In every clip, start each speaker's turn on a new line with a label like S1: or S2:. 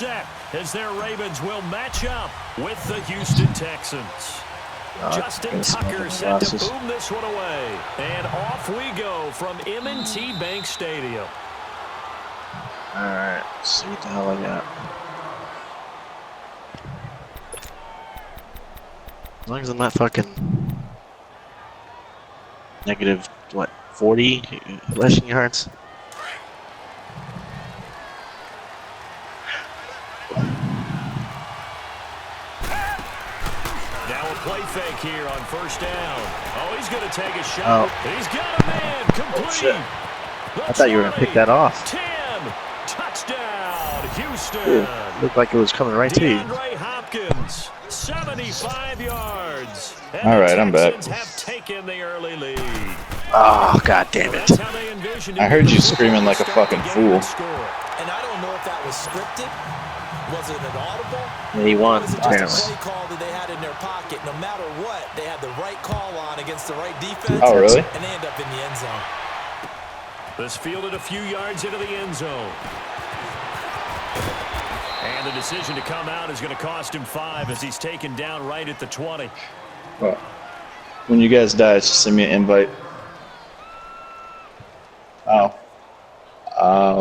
S1: set as their Ravens will match up with the Houston Texans. Justin Tucker set to boom this one away. And off we go from M&T Bank Stadium.
S2: All right, let's see what the hell I got. As long as I'm not fucking negative, what, 40 rushing yards?
S1: Now a play fake here on first down. Oh, he's going to take a shot.
S2: Oh.
S1: He's got a man complete.
S2: Oh, I thought you were going to pick that off.
S1: 10. Touchdown, Houston.
S2: Dude, looked like it was coming right to you.
S1: DeAndre Hopkins, 75 yards. And
S3: all right, I'm back.
S1: have taken the early lead.
S2: Oh, god damn it.
S3: I heard you screaming like a fucking fool.
S4: And I don't know if that was scripted. Was it an audible?
S2: Yeah, he won,
S4: Was it
S2: apparently.
S4: just a play call that they had in their pocket? No matter what, they had the right call on against the right defense.
S3: Oh, really?
S4: And they end up in the end zone.
S1: This fielded a few yards into the end zone. And the decision to come out is going to cost him 5 as he's taken down right at the 20.
S3: Well, when you guys die, just send me an invite. Oh.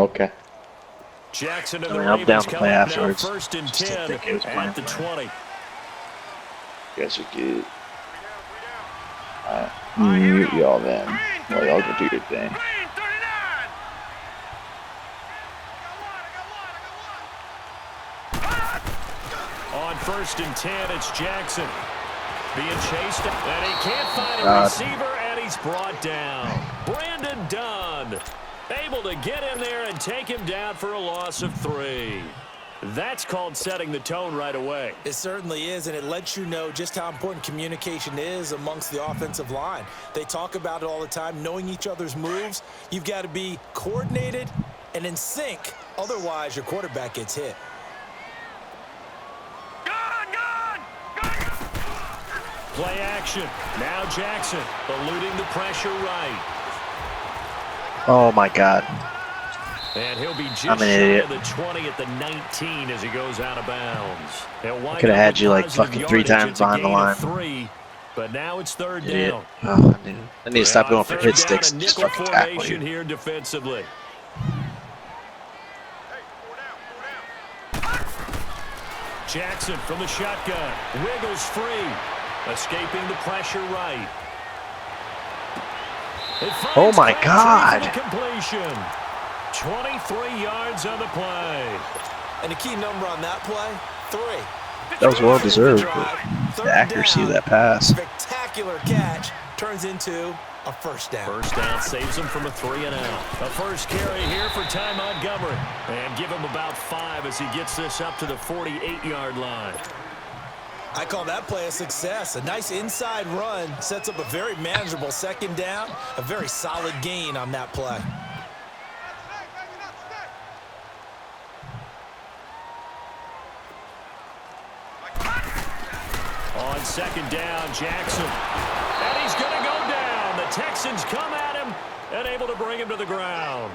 S3: Okay.
S1: Jackson and
S2: I
S1: the
S2: mean, I'm down
S1: Ravens
S2: to
S1: come
S2: play
S1: up now
S2: afterwards.
S1: first and
S2: Just didn't
S1: 10
S2: think it was
S1: at the
S2: playing.
S1: 20.
S3: You guys are good. Alright, mute y'all then. Well, y'all go do your thing.
S1: On first and 10, it's Jackson. Being chased, and he can't find a receiver, and he's brought down. Brandon Dunn able to get in there and take him down for a loss of 3. That's called setting the tone right away.
S4: It certainly is, and it lets you know just how important communication is amongst the offensive line. They talk about it all the time, knowing each other's moves. You've got to be coordinated and in sync. Otherwise, your quarterback gets hit.
S1: Play action. Now Jackson eluding the pressure right.
S2: Oh my god.
S1: And he'll be just
S2: I'm an
S1: shy
S2: idiot.
S1: of the 20 at the 19 as he goes out of bounds.
S2: I could have had you like fucking 3 times behind the line.
S1: 3, but now it's third
S2: Idiot.
S1: down.
S2: Oh, I need to stop
S1: On
S2: going for
S1: third
S2: hit
S1: down,
S2: sticks
S1: a
S2: and just
S1: nickel
S2: fucking tackle
S1: formation
S2: you.
S1: here defensively. Jackson from the shotgun. Wiggles free. Escaping the pressure right.
S2: Oh my god.
S1: Completion. 23 yards on the play.
S4: And the key number on that play, 3.
S2: That was well deserved, but the accuracy of that pass.
S4: Spectacular catch turns into a first down.
S1: First down saves him from a 3-and-out. A first carry here for Ty Montgomery. And give him about 5 as he gets this up to the 48-yard line.
S4: I call that play a success. A nice inside run sets up a very manageable second down. A very solid gain on that play.
S1: On second down, Jackson. And he's going to go down. The Texans come at him and able to bring him to the ground.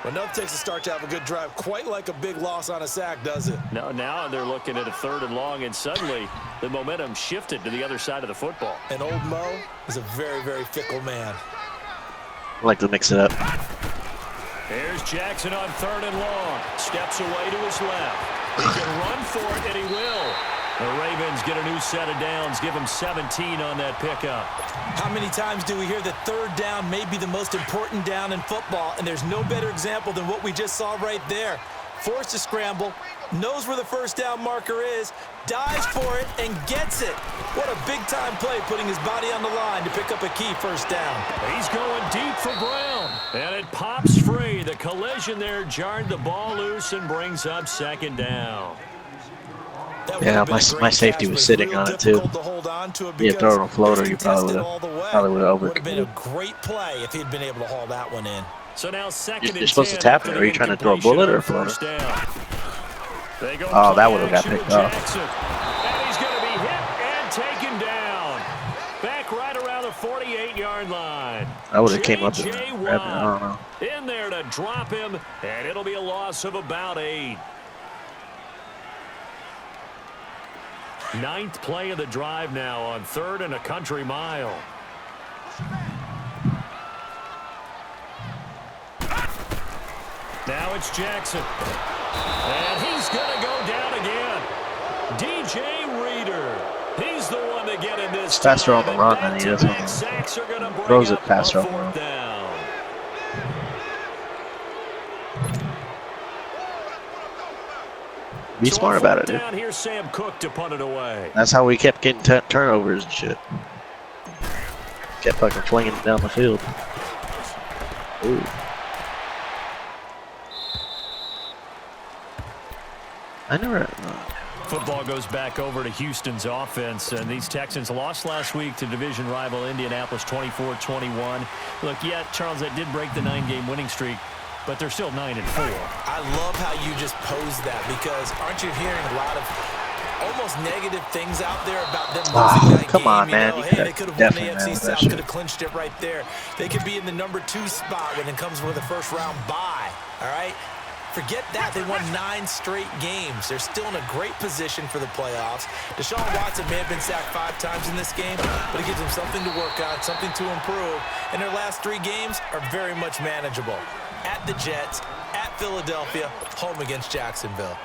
S4: Well, enough takes a start to have a good drive. Quite like a big loss on a sack, does it?
S1: No, now they're looking at a 3rd and long, and suddenly the momentum shifted to the other side of the football.
S4: And old Mo is a very, very fickle man.
S2: I like to mix it up.
S1: Here's Jackson on 3rd and long. Steps away to his left. He can run for it, and he will. The Ravens get a new set of downs, give him 17 on that pickup.
S4: How many times do we hear that third down may be the most important down in football, and there's no better example than what we just saw right there. Forced to scramble, knows where the first down marker is, dives for it, and gets it. What a big-time play, putting his body on the line to pick up a key first down.
S1: He's going deep for Brown, and it pops free. The collision there jarred the ball loose and brings up second down.
S2: Yeah, my safety was sitting on it too. Yeah, throw it a floater, you probably would have
S4: been a great play if he'd been able to haul that one in.
S1: So now second
S2: You're supposed to tap it. Are you trying to throw a bullet or a floater?
S1: Oh,
S2: that would have got picked off.
S1: And he's going to be hit and taken down. Back right around the 48-yard line.
S2: I would have came up and grabbed it. I don't know.
S1: In there to drop him, and it'll be a loss of about 8. Ninth play of the drive now on 3rd and a country mile. Now it's Jackson. And he's going to go down again. DJ Reader. He's the one to get in this.
S2: It's faster on the run than he is on the throws it faster on the run. Be smart about it, dude.
S1: Down here, Sam Cook to punt it away.
S2: That's how we kept getting turnovers and shit. Kept fucking flinging it down the field. Ooh. I never.
S1: Football goes back over to Houston's offense, and these Texans lost last week to division rival Indianapolis 24-21. Look, yeah, Charles, that did break the 9-game winning streak, but they're still 9-4.
S4: I love how you just posed that, because aren't you hearing a lot of almost negative things out there about them losing that
S2: come
S4: game?
S2: on, man.
S4: You know,
S2: You
S4: hey, they could have won the AFC South, could have clinched it right there. They could be in the number 2 spot when it comes with a first-round bye, all right? Forget that. They won 9 straight games. They're still in a great position for the playoffs. Deshaun Watson may have been sacked 5 times in this game, but it gives them something to work on, something to improve. And their last 3 games are very much manageable. At the Jets, at Philadelphia, home against Jacksonville.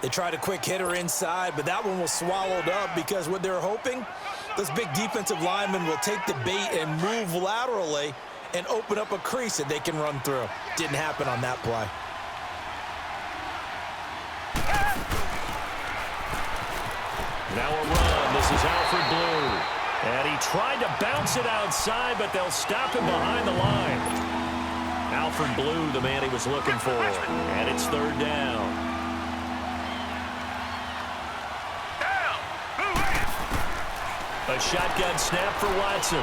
S4: They tried a quick hitter inside, but that one was swallowed up because what they're hoping, those big defensive linemen will take the bait and move laterally and open up a crease that they can run through. Didn't happen on that play.
S1: Now a run. This is Alfred Blue. And he tried to bounce it outside, but they'll stop him behind the line. Alfred Blue, the man he was looking for. And it's 3rd down. A shotgun snap for Watson.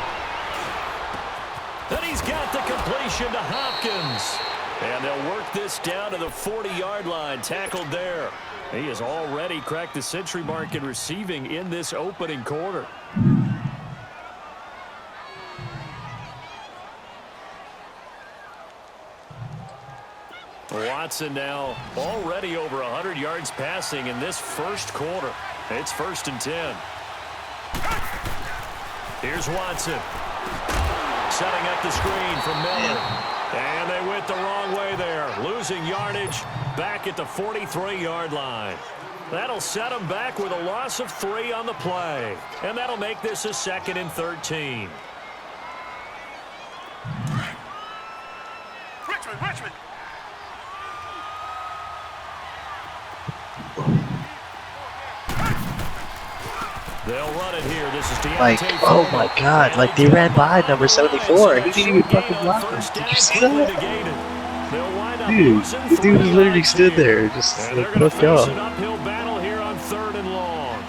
S1: And he's got the completion to Hopkins. And they'll work this down to the 40-yard line. Tackled there. He has already cracked the century mark in receiving in this opening quarter. Watson now already over 100 yards passing in this first quarter. It's 1st and 10. Here's Watson. Setting up the screen from Miller. And they went the wrong way there. Losing yardage back at the 43-yard line. That'll set them back with a loss of 3 on the play. And that'll make this a 2nd and 13. Richmond. They'll run it here. This is
S2: like, oh my God, like they ran by number 74. He didn't even fucking block him. Did you see that? Dude, the dude literally stood there, just like, look up.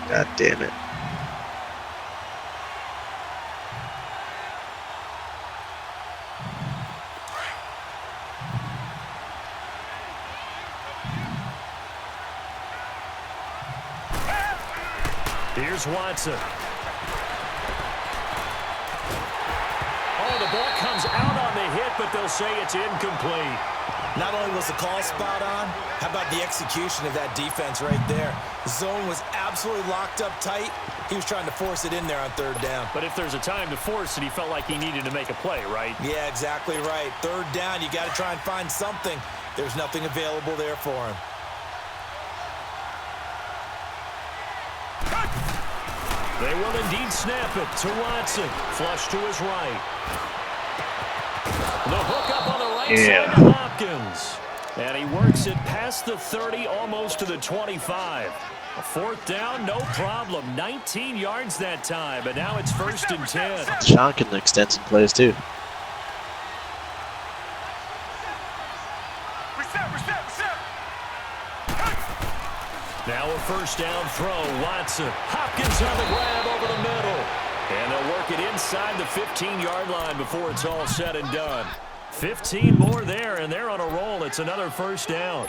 S2: God damn it.
S1: Here's Watson. Oh, the ball comes out on the hit, but they'll say it's incomplete.
S4: Not only was the call spot on, how about the execution of that defense right there? The zone was absolutely locked up tight. He was trying to force it in there on 3rd down.
S1: But if there's a time to force it, he felt like he needed to make a play, right?
S4: Yeah, exactly right. 3rd down, you got to try and find something. There's nothing available there for him.
S1: They will indeed snap it to Watson. Flush to his right. The hook up on the right side to Hopkins. And he works it past the 30, almost to the 25. A 4th down, no problem. 19 yards that time, but now it's 1st and 10.
S2: Sean can extend some plays too.
S1: Now a 1st down throw. Watson. Hopkins on the grab over the middle. And they'll work it inside the 15-yard line before it's all said and done. 15 more there, and they're on a roll. It's another 1st down.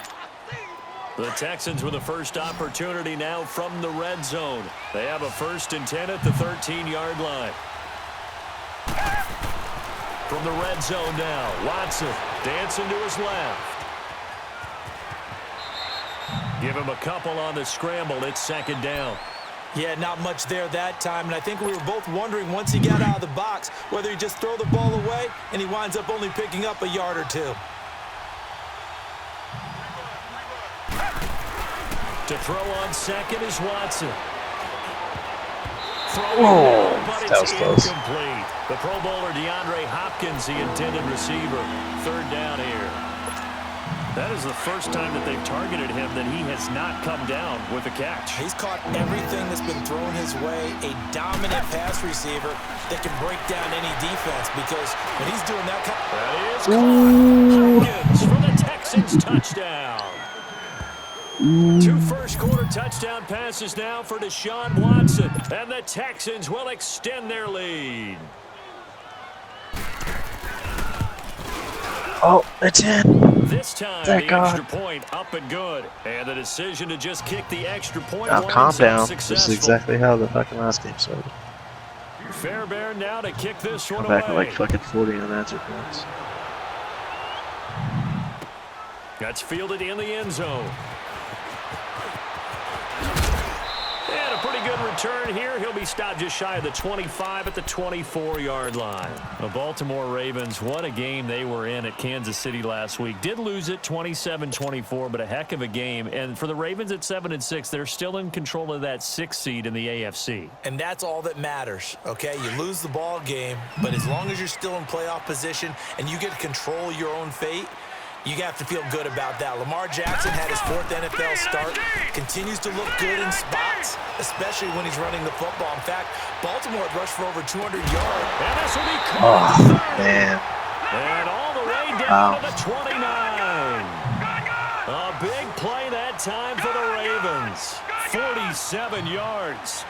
S1: The Texans with the first opportunity now from the red zone. They have a 1st and 10 at the 13-yard line. From the red zone now, Watson dancing to his left. Give him a couple on the scramble. It's 2nd down.
S4: Yeah, not much there that time, and I think we were both wondering once he got out of the box whether he'd just throw the ball away, and he winds up only picking up a yard or two.
S1: To throw on second is Watson.
S2: Oh,
S1: but
S2: that was
S1: it's
S2: close.
S1: incomplete. The Pro Bowler DeAndre Hopkins, the intended receiver. Third down here. That is the first time that they've targeted him that he has not come down with a catch.
S4: He's caught everything that's been thrown his way. A dominant pass receiver that can break down any defense, because when he's doing that kind
S1: That is caught. Hopkins for the Texans touchdown. 2 first-quarter touchdown passes now for Deshaun Watson, and the Texans will extend their lead.
S2: Oh, it's in.
S1: This time,
S2: Thank
S1: the
S2: God.
S1: extra point up and good. And the decision to just kick the extra point
S2: Now calm
S1: winds up
S2: down. This
S1: successful.
S2: is exactly how the fucking last game started.
S1: Fairbairn now to kick this one
S2: Come back
S1: away.
S2: with like fucking 40 unanswered points.
S1: That's fielded in the end zone. And a pretty good return here. He'll be stopped just shy of the 25 at the 24-yard line. The Baltimore Ravens, what a game they were in at Kansas City last week. Did lose it 27-24, but a heck of a game. And for the Ravens at 7-6, they're still in control of that 6th seed in the AFC.
S4: And that's all that matters, okay? You lose the ball game, but as long as you're still in playoff position and you get to control your own fate, you have to feel good about that. Lamar Jackson had his 4th NFL start, continues to look good in spots, especially when he's running the football. In fact, Baltimore had rushed for over 200 yards.
S1: And this will be caught.
S2: Oh, man.
S1: And all the way down to the 29. A big play that time for the Ravens. 47 yards.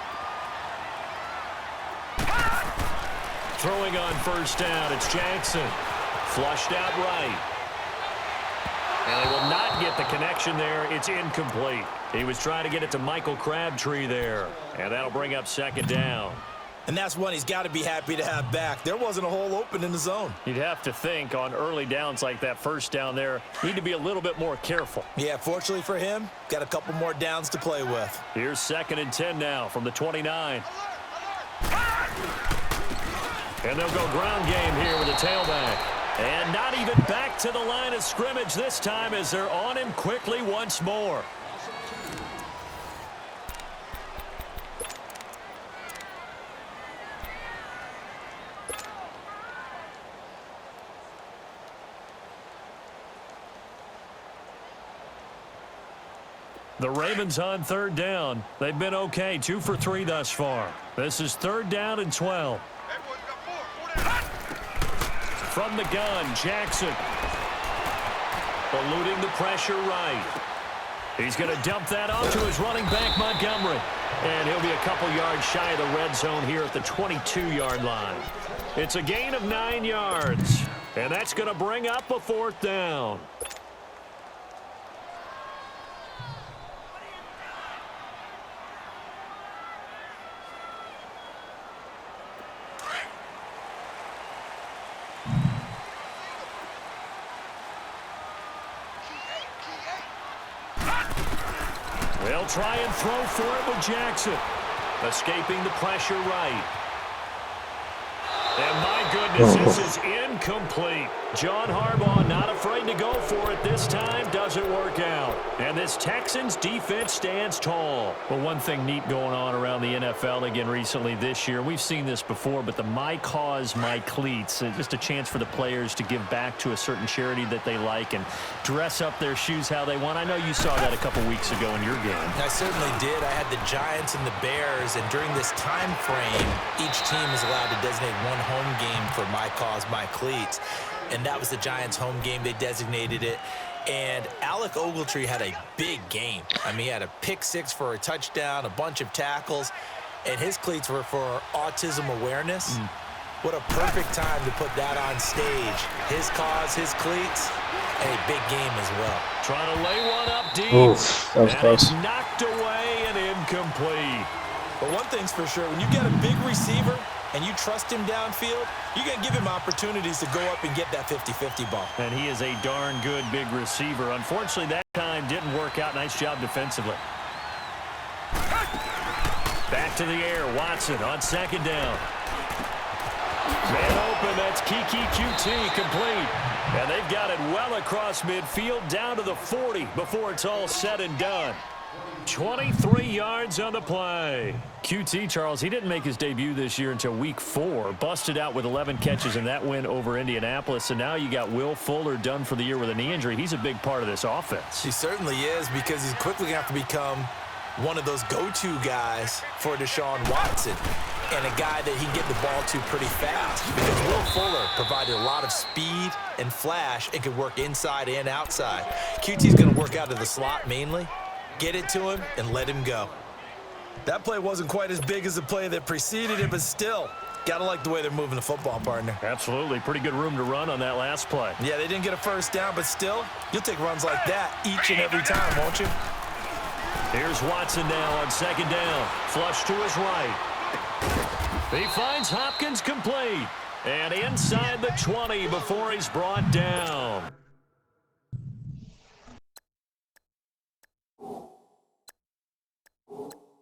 S1: Throwing on first down, it's Jackson. Flushed out right. And they will not get the connection there. It's incomplete. He was trying to get it to Michael Crabtree there. And that'll bring up second down.
S4: And that's one he's got to be happy to have back. There wasn't a hole open in the zone.
S1: You'd have to think on early downs like that, first down there, need to be a little bit more careful.
S4: Yeah, fortunately for him, got a couple more downs to play with.
S1: Here's 2nd and 10 now from the 29. And they'll go ground game here with the tailback. And not even back to the line of scrimmage this time as they're on him quickly once more. The Ravens on 3rd down. They've been okay, 2 for 3 thus far. This is 3rd down and 12. From the gun, Jackson. Eluding the pressure right. He's going to dump that off to his running back, Montgomery. And he'll be a couple yards shy of the red zone here at the 22-yard line. It's a gain of 9 yards. And that's going to bring up a 4th down. They'll try and throw for it with Jackson. Escaping the pressure right. And my goodness, this is incomplete. John Harbaugh not afraid to go for it this time. Doesn't work out. And this Texans defense stands tall. Well, one thing neat going on around the NFL again recently this year, we've seen this before, but the My Cause, My Cleats, just a chance for the players to give back to a certain charity that they like and dress up their shoes how they want. I know you saw that a couple weeks ago in your game.
S4: I certainly did. I had the Giants and the Bears, and during this time frame, each team is allowed to designate one home game for My Cause, My Cleats. And that was the Giants' home game. They designated it. And Alec Ogletree had a big game. I mean, he had a pick 6 for a touchdown, a bunch of tackles, and his cleats were for autism awareness. What a perfect time to put that on stage. His cause, his cleats, and a big game as well.
S1: Trying to lay one up deep.
S2: Oof, that was
S1: and
S2: close.
S1: it's knocked away and incomplete.
S4: But one thing's for sure, when you get a big receiver and you trust him downfield, you're going to give him opportunities to go up and get that 50-50 ball.
S1: And he is a darn good big receiver. Unfortunately, that time didn't work out. Nice job defensively. Back to the air, Watson on second down. Man open, that's Kiki QT complete. And they've got it well across midfield down to the 40 before it's all said and done. 23 yards on the play. QT, Charles, he didn't make his debut this year until week 4. Busted out with 11 catches in that win over Indianapolis. And now you got Will Fuller done for the year with a knee injury. He's a big part of this offense.
S4: He certainly is, because he's quickly going to have to become one of those go-to guys for Deshaun Watson, and a guy that he can get the ball to pretty fast, because Will Fuller provided a lot of speed and flash and could work inside and outside. QT's going to work out of the slot mainly, get it to him, and let him go. That play wasn't quite as big as the play that preceded it, but still, got to like the way they're moving the football, partner.
S1: Absolutely. Pretty good room to run on that last play.
S4: Yeah, they didn't get a first down, but still, you'll take runs like that each and every time, won't you?
S1: Here's Watson now on second down. Flush to his right. He finds Hopkins complete. And inside the 20 before he's brought down.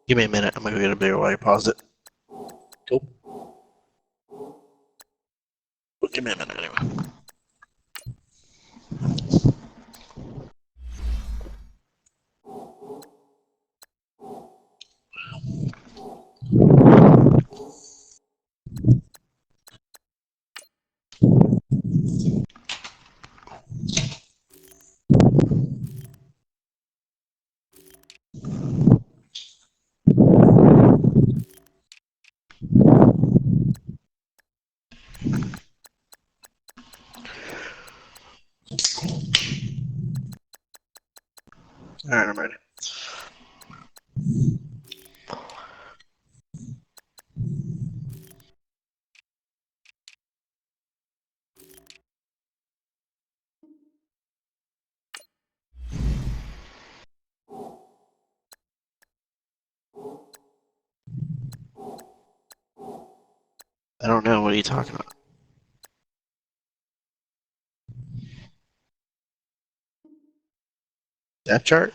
S2: Give me a minute. I'm going to go get a beer while you pause it. Cool. Well, give me a minute anyway. All right, I'm ready. I don't know. What are you talking about? Depth chart?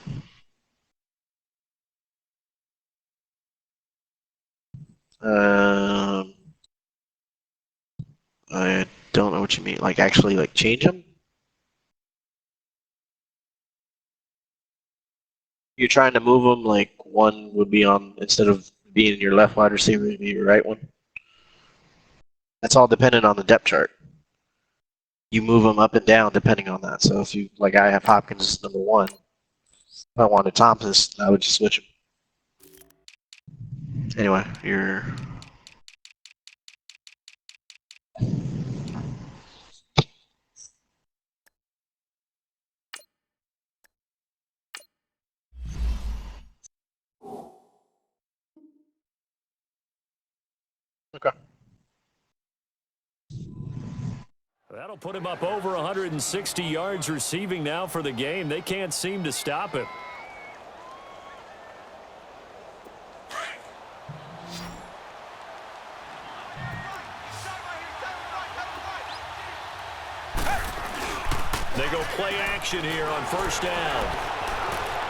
S2: I don't know what you mean. Like, actually, like, change them? You're trying to move them, like, one would be on, instead of being your left wide receiver, would be your right one? That's all dependent on the depth chart. You move them up and down depending on that. So if you, like, I have Hopkins number 1. If I wanted Thompson, I would just switch him. Anyway, you're... Okay.
S1: That'll put him up over 160 yards receiving now for the game. They can't seem to stop him. They go play action here on first down.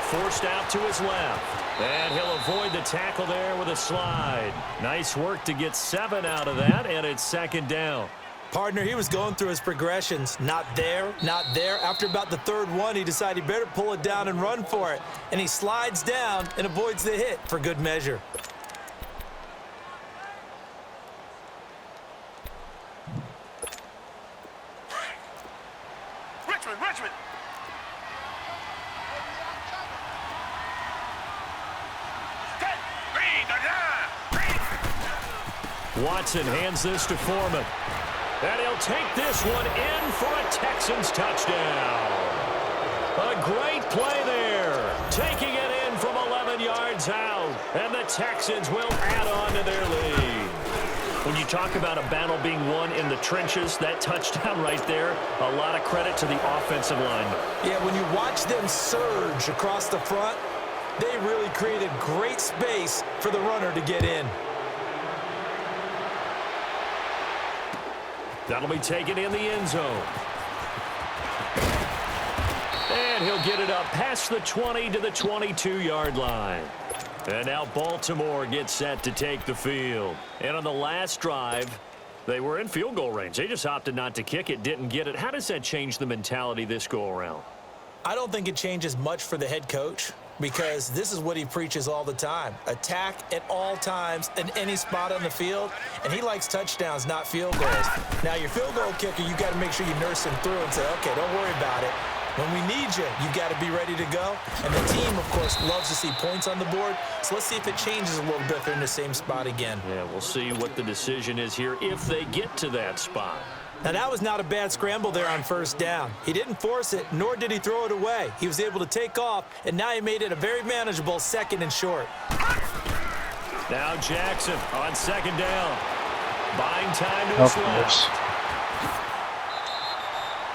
S1: Forced out to his left. And he'll avoid the tackle there with a slide. Nice work to get 7 out of that, and it's second down.
S4: Partner, he was going through his progressions. Not there, not there. After about the third one, he decided he better pull it down and run for it. And he slides down and avoids the hit for good measure.
S5: Richmond!
S1: Watson hands this to Foreman. And he'll take this one in for a Texans touchdown. A great play there. Taking it in from 11 yards out. And the Texans will add on to their lead. When you talk about a battle being won in the trenches, that touchdown right there, a lot of credit to the offensive line.
S4: Yeah, when you watch them surge across the front, they really created great space for the runner to get in. That'll be taken in the end zone. And
S1: he'll get it up past the 20 to the 22-yard line. And now Baltimore gets set to take the field. And on the last drive, they were in field goal range. They just opted not to kick it, didn't get it. How does that change the mentality this go-around?
S4: I don't think it changes much for the head coach, because this is what he preaches all the time. Attack at all times in any spot on the field, and he likes touchdowns, not field goals. Now, your field goal kicker, you got to make sure you nurse him through and say, okay, don't worry about it. When we need you, you got to be ready to go. And the team, of course, loves to see points on the board, so let's see if it changes a little bit if they're in the same spot again.
S1: Yeah, we'll see what the decision is here if they get to that spot.
S4: Now, that was not a bad scramble there on first down. He didn't force it, nor did he throw it away. He was able to take off, and now he made it a very manageable 2nd and short.
S1: Now Jackson on 2nd down. Buying time to his left.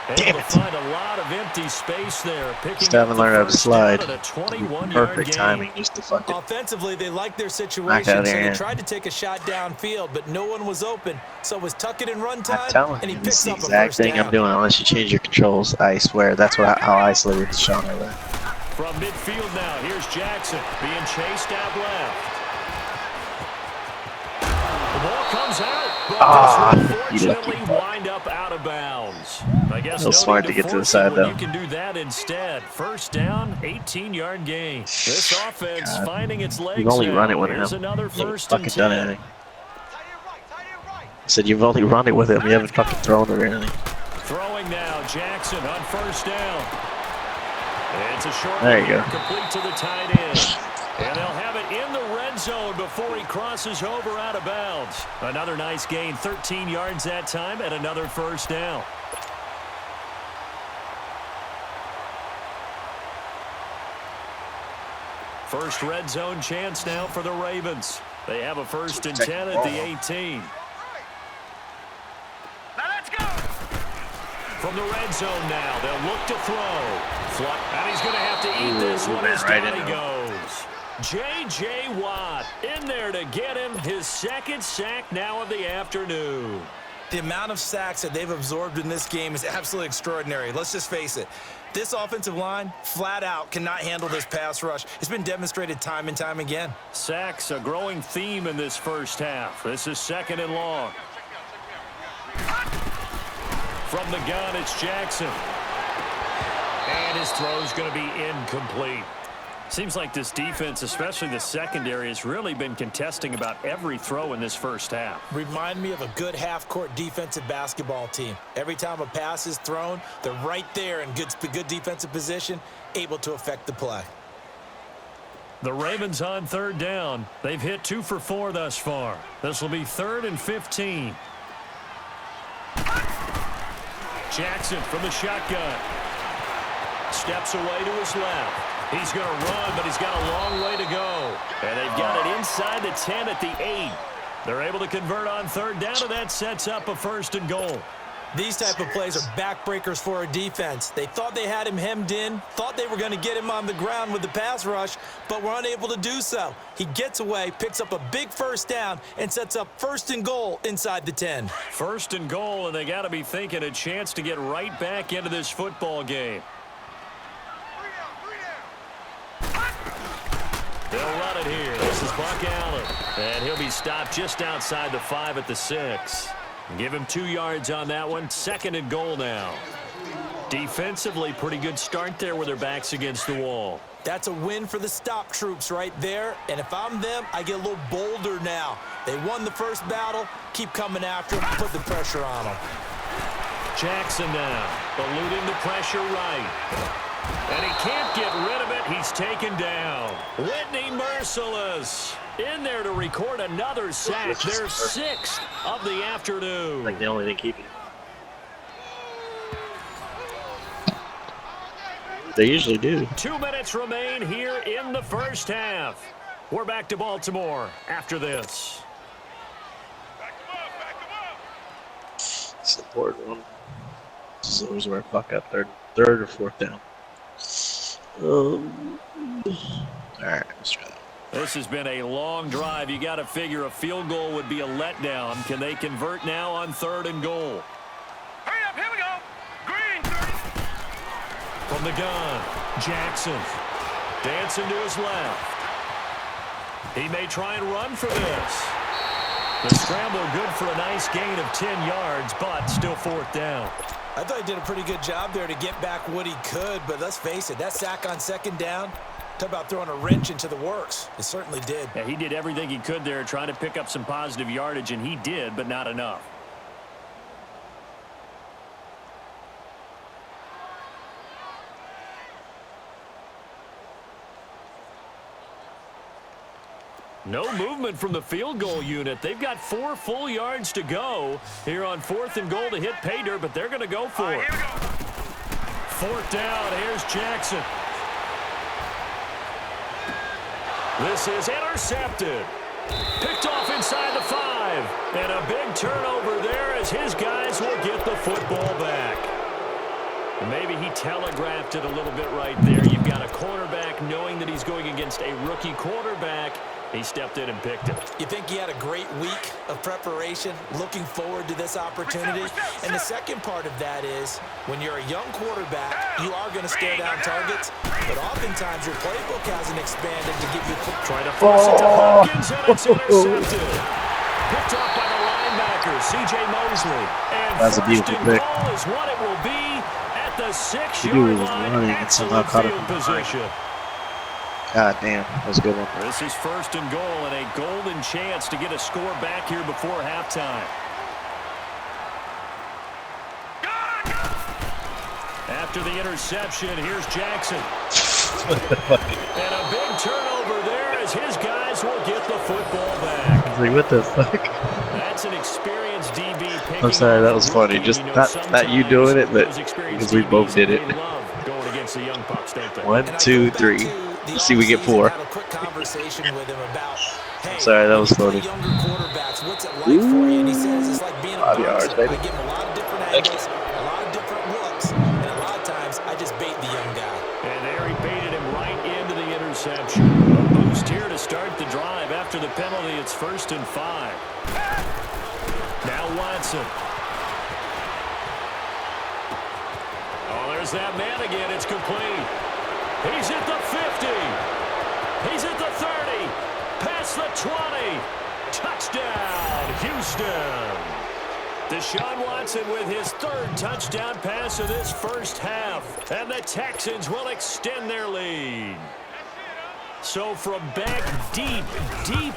S1: Able to find a lot of empty space there.
S2: Still haven't learned how to slide. Perfect
S1: gain.
S2: timing just to fucking
S4: Offensively, they liked their situation, so they tried to take a shot downfield, but no one was open. So it was tuck it and run time, and he picks up a first down.
S2: Exact thing I'm doing, unless you change your controls. I swear, that's how I isolated Sean over there.
S1: From midfield now, here's Jackson being chased out left. The ball comes out, but unfortunately wind up out of bounds. I guess
S2: no smart to get to the side, though.
S1: You can do that instead. First down, 18-yard gain. This offense finding its legs.
S2: You've only run it with him.
S1: Here's another first
S2: you haven't fucking done anything. I said you've only run it with him. You haven't fucking thrown it or anything.
S1: Throwing now, Jackson on first down. It's a short
S2: there you go.
S1: Complete to the tight end. And they'll have it in the red zone before he crosses over out of bounds. Another nice gain, 13 yards that time, and another first down. First red zone chance now for the Ravens. They have a 1st and 10 at the 18.
S5: Now let's go.
S1: From the red zone now, they'll look to throw. And he's going to have to eat this one as down he goes. J.J. Watt in there to get him his 2nd sack now of the afternoon.
S4: The amount of sacks that they've absorbed in this game is absolutely extraordinary. Let's just face it. This offensive line, flat out, cannot handle this pass rush. It's been demonstrated time and time again.
S1: Sacks, a growing theme in this first half. This is 2nd and long. From the gun, it's Jackson. And his throw's going to be incomplete. Seems like this defense, especially the secondary, has really been contesting about every throw in this first half.
S4: Remind me of a good half-court defensive basketball team. Every time a pass is thrown, they're right there in good defensive position, able to affect the play.
S1: The Ravens on 3rd down. They've hit 2 for 4 thus far. This will be 3rd and 15. Jackson from the shotgun. Steps away to his left. He's going to run, but he's got a long way to go. And they've got it inside the 10 at the 8. They're able to convert on 3rd down, and that sets up a 1st and goal.
S4: These type of plays are backbreakers for a defense. They thought they had him hemmed in, thought they were going to get him on the ground with the pass rush, but were unable to do so. He gets away, picks up a big 1st down, and sets up 1st and goal inside the 10.
S1: 1st and goal, and they got to be thinking a chance to get right back into this football game. They'll run it here. This is Buck Allen. And he'll be stopped just outside the 5 at the 6. Give him 2 yards on that one. 2nd and goal now. Defensively, pretty good start there with their backs against the wall.
S4: That's a win for the stop troops right there. And if I'm them, I get a little bolder now. They won the first battle. Keep coming after them. Put the pressure on them.
S1: Jackson now, eluding the pressure right. And he can't get rid of it. He's taken down. Whitney Merciless in there to record another sack. Their 6th of the afternoon.
S2: Like the only thing keeping. They usually do.
S1: 2 minutes remain here in the first half. We're back to Baltimore after this.
S2: It's an important one. This is always where I fuck up. Third or 4th down. All right, let's try that.
S1: This has been a long drive. You got to figure a field goal would be a letdown. Can they convert now on 3rd and goal?
S5: Hurry up, here we go. Green.
S1: From the gun, Jackson dancing to his left. He may try and run for this. The scramble good for a nice gain of 10 yards, but still fourth down.
S4: I thought he did a pretty good job there to get back what he could, but let's face it, that sack on second down, talk about throwing a wrench into the works. It certainly did.
S1: Yeah, he did everything he could there trying to pick up some positive yardage, and he did, but not enough. No movement from the field goal unit. They've got 4 full yards to go here on 4th and goal to hit pay dirt, but they're going to go for it. 4th down. Here's Jackson. This is intercepted. Picked off inside the 5. And a big turnover there as his guys will get the football back. Maybe he telegraphed it a little bit right there. You've got a cornerback knowing that he's going against a rookie quarterback. He stepped in and picked him.
S4: You think he had a great week of preparation, looking forward to this opportunity? And the second part of that is, when you're a young quarterback, you are going to stare down targets, but oftentimes your playbook hasn't expanded to give you...
S1: Trying to force it to Hopkins, and it's intercepted. Picked off by the linebacker, C.J. Mosley. And
S2: that's a beautiful pick.
S1: Goal is what it will be at the 6-yard line. Excellent field position.
S2: God damn, that was a good one.
S1: This is 1st and goal and a golden chance to get a score back here before halftime. After the interception, here's Jackson. And a big turnover there as his guys will get the football back.
S2: I was like, what the fuck?
S1: That's an experienced DB.
S2: I'm sorry, that was funny. Just not you doing it, but because we both did it.
S1: Going against the young pucks, don't they?
S2: 1, 2, 3. Let's see, we get 4.
S4: I'm
S2: sorry, that was funny.
S4: What's it like for you? And he says it's like being
S2: 5 yards, baby.
S4: I give him a lot of different angles, a lot of different looks, and a lot of times I just bait the young guy.
S1: And there he baited him right into the interception. A boost here to start the drive. After the penalty, it's 1st and 5. Now Watson. Oh, there's that man again. It's complete. He's at the 50. He's at the 30. Past the 20. Touchdown, Houston. Deshaun Watson with his 3rd touchdown pass of this first half. And the Texans will extend their lead. So from back deep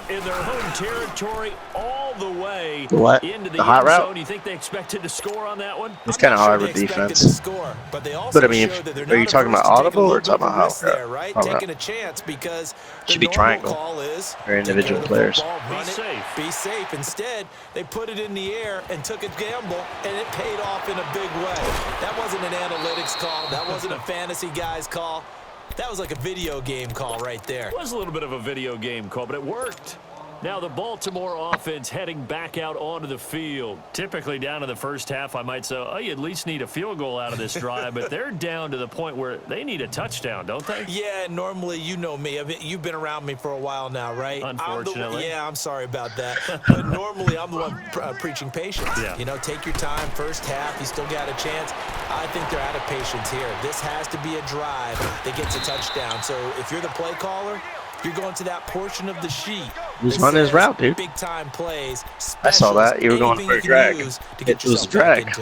S1: in their home territory all the way into the
S2: hot
S1: end
S2: route?
S1: zone. Do you think they expected to score on that one?
S2: It's kind of hard with defense. But I mean, are you talking about audible or talking about how?
S4: Taking a chance because
S2: should be triangle or individual players.
S4: Be safe. Instead, they put it in the air and took a gamble, and it paid off in a big way. That wasn't an analytics call. That wasn't a fantasy guy's call. That was like a video game call right there.
S1: It was a little bit of a video game call, but it worked. Now the Baltimore offense heading back out onto the field. Typically down in the first half, I might say, oh, you at least need a field goal out of this drive, but they're down to the point where they need a touchdown, don't they?
S4: Yeah, normally, you know me. I mean, you've been around me for a while now, right?
S1: Unfortunately.
S4: I'm sorry about that. But normally, I'm the one preaching patience.
S1: Yeah.
S4: You know, take your time. First half, you still got a chance. I think they're out of patience here. This has to be a drive that gets a touchdown. So if you're the play caller, you're going to that portion of the sheet.
S2: He's running his route, dude.
S4: Big time plays.
S2: I saw that. You were going for a drag. It was a drag.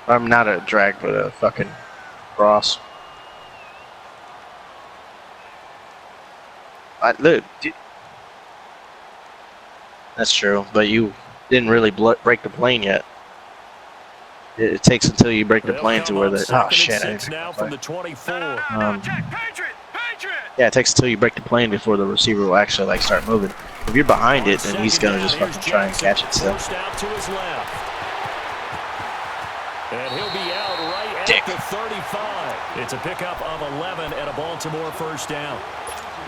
S2: I'm not a drag, but a fucking cross. Look, dude. That's true, but you didn't really break the plane yet. It takes until you break the plane to where the shit.
S1: Now from the 24.
S2: Yeah, it takes until you break the plane before the receiver will actually like start moving. If you're behind it, then he's gonna just fucking try and catch it. So.
S1: Out to his left. And he'll be out right at the 35. It's a pickup of 11 and a Baltimore first down.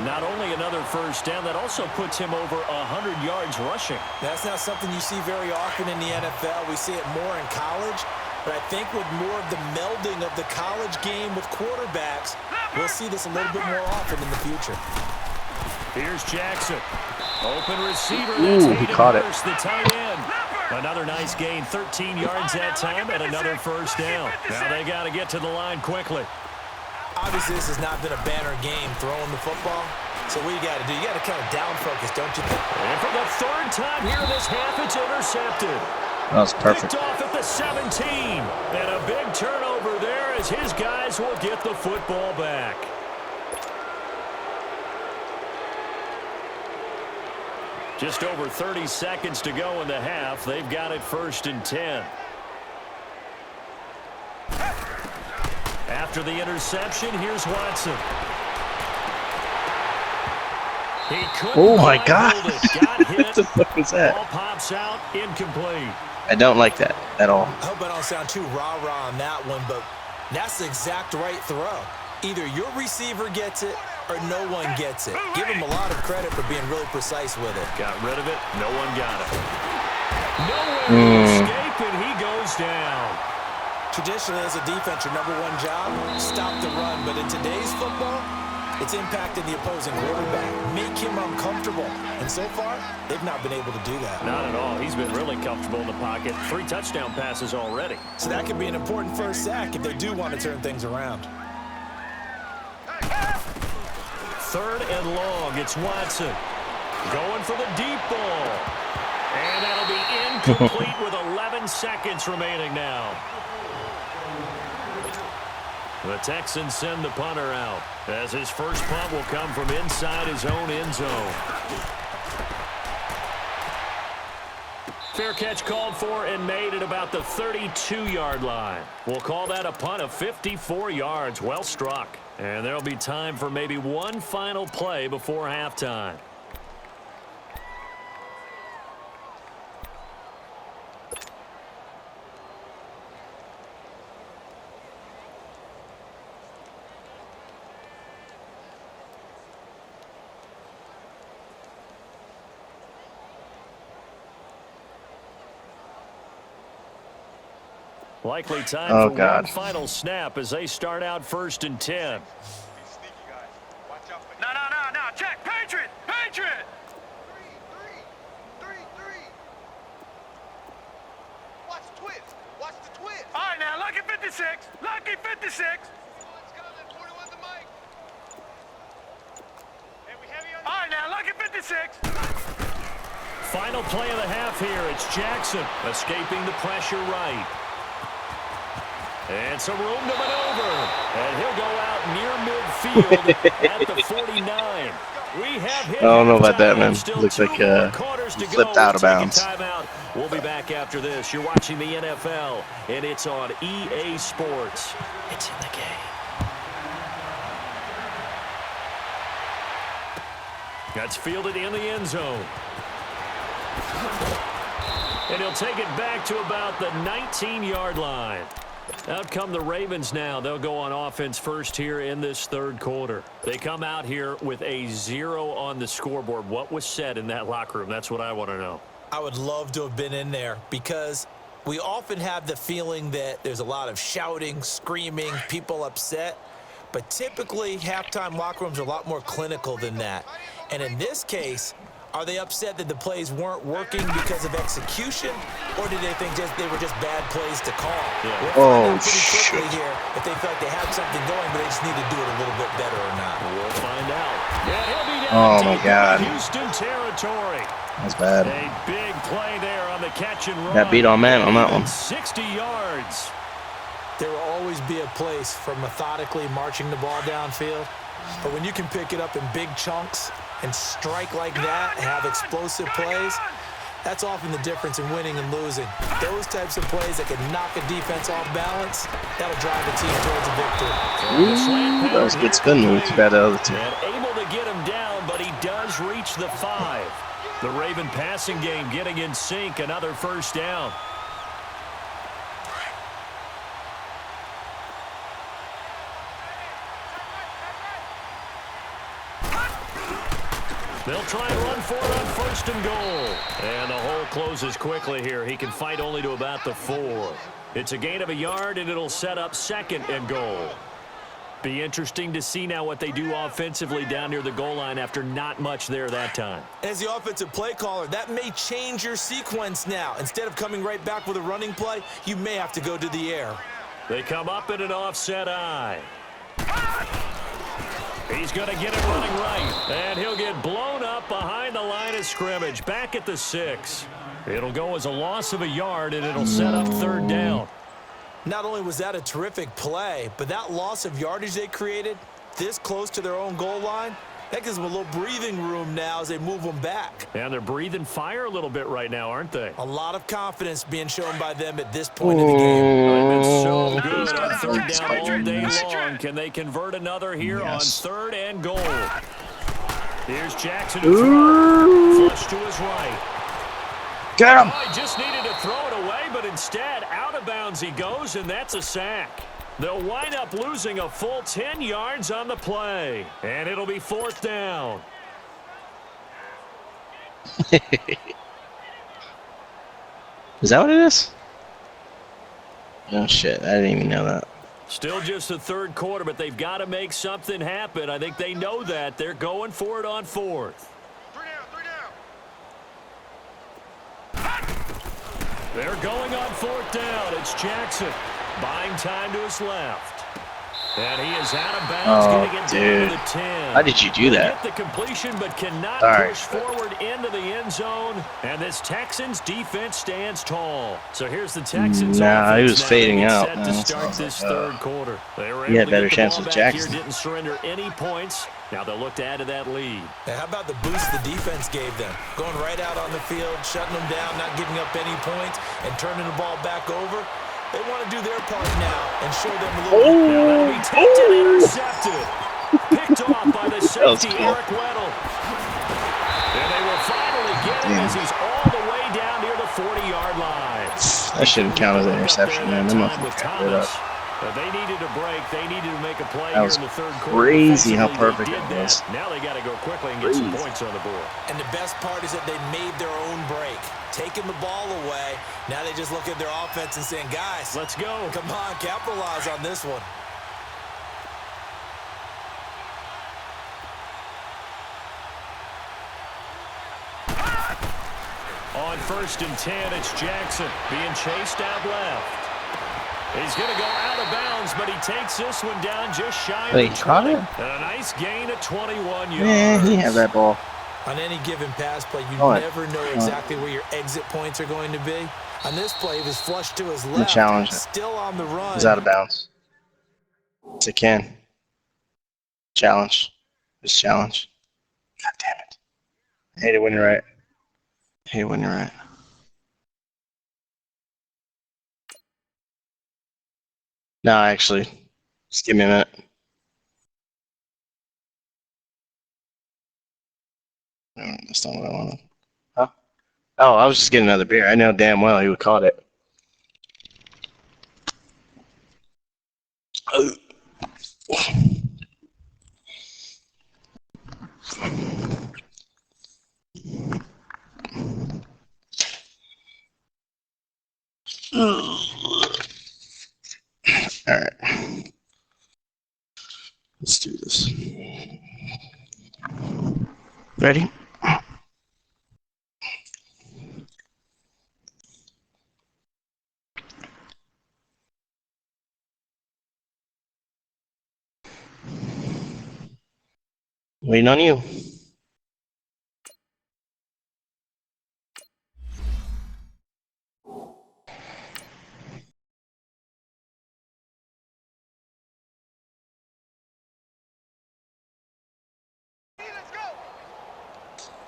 S1: Not only another first down, that also puts him over 100 yards rushing.
S4: That's not something you see very often in the NFL. We see it more in college. But I think with more of the melding of the college game with quarterbacks, we'll see this a little bit more often in the future.
S1: Here's Jackson. Open receiver.
S2: Ooh, he caught it.
S1: The tight end. Another nice gain, 13 yards that time, and another first down. Now they got to get to the line quickly.
S4: Obviously, this has not been a banner game throwing the football. So what you got to do, you got to kind of down focus, don't you think?
S1: And for the third time here in this half, it's intercepted.
S3: That was perfect.
S1: Picked off at the 17. And a big turnover there as his guys will get the football back. Just over 30 seconds to go in the half. They've got it 1st and 10. After the interception, here's Watson. He couldn't.
S2: Oh my God!
S1: Got hit.
S2: What the fuck was that?
S1: Ball pops out, incomplete.
S2: I don't like that at all.
S4: I hope I don't sound too rah-rah on that one, but that's the exact right throw. Either your receiver gets it or no one gets it. Give him a lot of credit for being really precise with it.
S1: Got rid of it. No one got it. Nowhere to escape, and he goes down.
S4: Traditionally, as a defense, your #1 job, stop the run. But in today's football, it's impacting the opposing quarterback. Make him uncomfortable. And so far, they've not been able to do that.
S1: Not at all. He's been really comfortable in the pocket. 3 touchdown passes already.
S4: So that could be an important first sack if they do want to turn things around.
S1: 3rd and long. It's Watson. Going for the deep ball. And that'll be incomplete with 11 seconds remaining now. The Texans send the punter out as his first punt will come from inside his own end zone. Fair catch called for and made at about the 32-yard line. We'll call that a punt of 54 yards. Well struck. And there'll be time for maybe one final play before halftime. Likely time for one final snap as they start out 1st and 10.
S5: No, check, Patriot! Watch the twist! All right, now, lucky 56! All right, now, lucky 56!
S1: Final play of the half here. It's Jackson escaping the pressure right. And some room to maneuver. And he'll go out near midfield at the 49. We have hit.
S2: I don't know about that, man.
S1: Still
S2: Looks like
S1: he
S2: flipped out of bounds.
S1: We'll be back after this. You're watching the NFL, and it's on EA Sports. It's in the game. That's fielded in the end zone. And he'll take it back to about the 19-yard line. Out come the Ravens now. They'll go on offense first here in this 3rd quarter. They come out here with a 0 on the scoreboard. What was said in that locker room? That's what I want to know.
S4: I would love to have been in there because we often have the feeling that there's a lot of shouting, screaming, people upset. But typically, halftime locker rooms are a lot more clinical than that. And in this case, are they upset that the plays weren't working because of execution, or did they think they were just bad plays to call?
S1: Yeah.
S4: We'll find out pretty quickly here if they felt like they had something going, but they just need to do it a little bit better or not.
S1: We'll find out. And he'll be
S2: Oh,
S1: down
S2: my God.
S1: Houston territory.
S2: That's bad.
S1: A big play there on the catch and run.
S2: Got beat on man on that one.
S1: 60 yards.
S4: There will always be a place for methodically marching the ball downfield, but when you can pick it up in big chunks and strike like that, have explosive plays, that's often the difference in winning and losing. Those types of plays that can knock a defense off balance, that'll drive a team towards a victory.
S2: Ooh, that was a good spin move. Too bad the other two.
S1: And able to get him down, but he does reach the 5. The Raven passing game getting in sync. Another first down. They'll try and run for it on 1st and goal. And the hole closes quickly here. He can fight only to about the 4. It's a gain of a yard, and it'll set up 2nd and goal. Be interesting to see now what they do offensively down near the goal line after not much there that time.
S4: As the offensive play caller, that may change your sequence now. Instead of coming right back with a running play, you may have to go to the air.
S1: They come up in an offset eye. He's going to get it running right. And he'll get blown up behind the line of scrimmage. Back at the 6. It'll go as a loss of a yard, and it'll set up 3rd down.
S4: Not only was that a terrific play, but that loss of yardage they created this close to their own goal line, that gives them a little breathing room now as they move them back.
S1: And they're breathing fire a little bit right now, aren't they?
S4: A lot of confidence being shown by them at this point in the game.
S1: They've been so good on 3rd down all day long. Can they convert another here on 3rd and goal? Here's Jackson to throw. Flush to his right.
S2: Get him!
S1: Oh, he just needed to throw it away, but instead, out of bounds he goes, and that's a sack. They'll wind up losing a full 10 yards on the play, and it'll be 4th down.
S2: Is that what it is? Oh, shit. I didn't even know that.
S1: Still just the 3rd quarter, but they've got to make something happen. I think they know that. They're going for it on 4th.
S5: 3 down.
S1: They're going on 4th down. It's Jackson buying time to his left. And he is out of bounds, getting it down to the 10.
S2: How did you do that?
S1: Get the completion, but cannot push forward into the end zone. And this Texans defense stands tall. So here's the Texans.
S2: Nah, he was fading out.
S1: Set to start this 3rd quarter. They were
S2: He
S1: able
S2: had
S1: to
S2: better
S1: get the
S2: chance
S1: ball
S2: with
S1: back
S2: Jackson.
S1: here, didn't surrender any points. Now they'll look to add to that lead.
S4: And how about the boost the defense gave them? Going right out on the field, shutting them down, not giving up any points, and turning the ball back over. They want to do their part now and show them a little bit.
S1: Now that'll be tipped and intercepted. Picked off by the safety,
S2: cool.
S1: Eric Weddle. And they will finally get him as he's all the way down near the 40-yard line.
S2: That shouldn't count as an interception, man. Them motherfuckers got lit up.
S1: They needed a break. They needed to make a play
S2: That
S1: here
S2: was
S1: in the 3rd quarter.
S2: crazy how
S1: Defensively,
S2: perfect
S1: they
S2: it
S1: did
S2: was.
S1: that. Now they got to go quickly and get some points on the board.
S4: And the best part is that they made their own break. Taking the ball away. Now they just look at their offense and saying, guys,
S1: Let's go.
S4: come on, capitalize on this one.
S1: On 1st and 10, it's Jackson being chased out left. He's going to go out of bounds, but he takes this one down just shy of the 20. And a nice gain at 21 yards.
S2: Yeah, he had that ball.
S4: On any given pass play, you
S2: Oh,
S4: never know exactly where your exit points are going to be. On this play, he was flushed to his left.
S2: challenge it.
S4: Still on the run.
S2: He's out of bounds. Yes, it can. Challenge. Just challenge. God damn it. I hate it when you're right. I hate it when you're right. No, actually. Just give me a minute. That's not what I wanted. Huh? Oh, I was just getting another beer. I know damn well he would caught it. All right. Let's do this. Ready? Waiting on you.
S5: Let's go.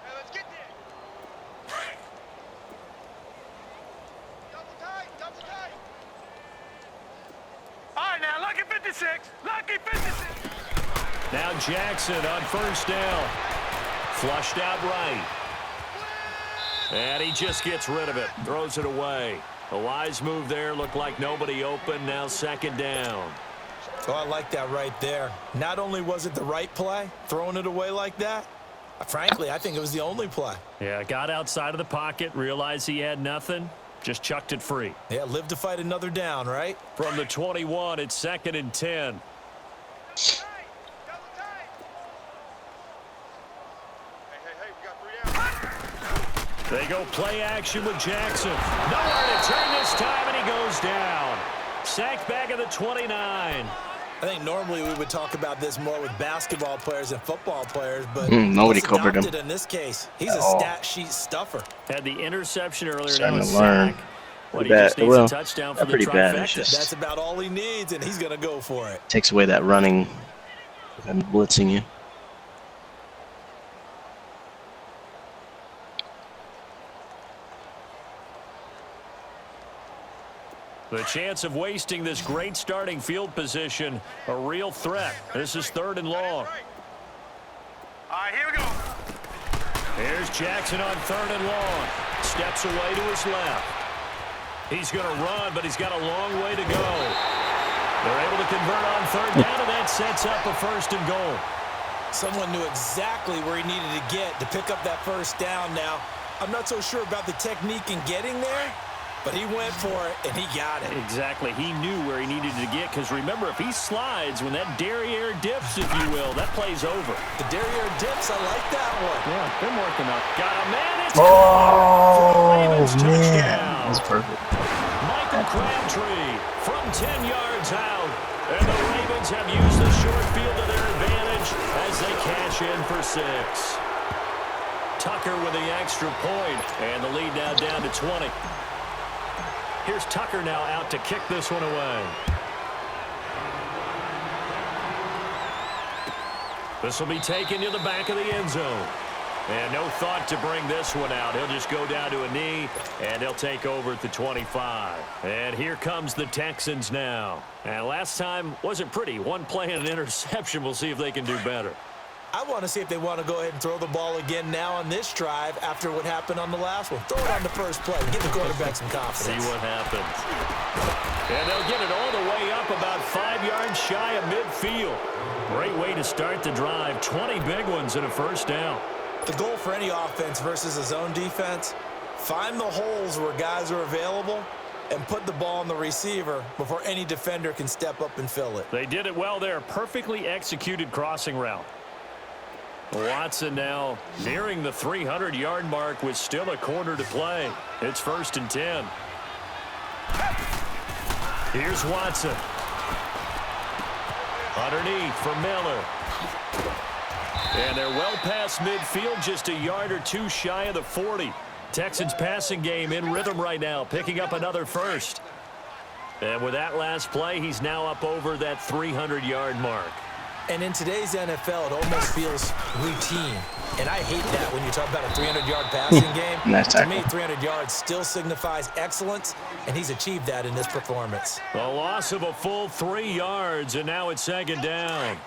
S5: Hey, let's get there. Double tight. All right, now, lucky 56. Lucky 56.
S1: Now Jackson on 1st down. Flushed out right. And he just gets rid of it. Throws it away. A wise move there. Looked like nobody open. Now 2nd down.
S4: Oh, I like that right there. Not only was it the right play, throwing it away like that, frankly, I think it was the only play.
S1: Yeah, got outside of the pocket, realized he had nothing, just chucked it free.
S4: Yeah, live to fight another down, right?
S1: From the 21, it's 2nd and 10.
S5: Double tight. Hey, we got 3 down.
S1: They go play action with Jackson. Nowhere to turn this time, and he goes down. Sacked back at the 29.
S4: I think normally we would talk about this more with basketball players and football players, but
S2: Nobody
S4: it's
S2: covered him.
S4: adopted in this case. He's a stat sheet stuffer.
S1: Had the interception earlier.
S2: Starting
S1: now a
S2: to learn.
S1: sack. Well, he just needs a touchdown for the
S2: pretty bad. It's
S1: trifecta.
S2: just
S4: That's about all he needs, and he's going to go for it.
S2: takes away that running and blitzing you.
S1: The chance of wasting this great starting field position, a real threat. This is 3rd and long.
S5: All right, here we go.
S1: Here's Jackson on 3rd and long. Steps away to his left. He's going to run, but he's got a long way to go. They're able to convert on 3rd down, and that sets up a 1st and goal.
S4: Someone knew exactly where he needed to get to pick up that 1st down now. I'm not so sure about the technique in getting there, but he went for it, and he got it.
S1: Exactly. He knew where he needed to get, because remember, if he slides, when that derriere dips, if you will, that play's over.
S4: The derriere dips, I like that one.
S1: Yeah, been working up. Got a man. It's
S2: Man, that's perfect.
S1: Michael Crabtree from 10 yards out. And the Ravens have used the short field to their advantage as they cash in for 6. Tucker with the extra point, and the lead now down to 20. Here's Tucker now out to kick this one away. This will be taken to the back of the end zone. And no thought to bring this one out. He'll just go down to a knee, and they'll take over at the 25. And here comes the Texans now. And last time wasn't pretty. One play and an interception. We'll see if they can do better.
S4: I want to see if they want to go ahead and throw the ball again now on this drive after what happened on the last one. Throw it on the first play. Give the quarterback some confidence.
S1: See what happens. And they'll get it all the way up about 5 yards shy of midfield. Great way to start the drive. 20 big ones and a 1st down.
S4: The goal for any offense versus a zone defense, find the holes where guys are available and put the ball on the receiver before any defender can step up and fill it.
S1: They did it well there. Perfectly executed crossing route. Watson now nearing the 300-yard mark with still a quarter to play. It's 1st and 10. Here's Watson. Underneath for Miller. And they're well past midfield, just a yard or two shy of the 40. Texans passing game in rhythm right now, picking up another 1st. And with that last play, he's now up over that 300-yard mark.
S4: And in today's NFL, it almost feels routine. And I hate that when you talk about a 300-yard passing game.
S2: Nice
S4: to
S2: tackle.
S4: me, 300 yards still signifies excellence, and he's achieved that in this performance.
S1: A loss of a full 3 yards, and now it's 2nd down.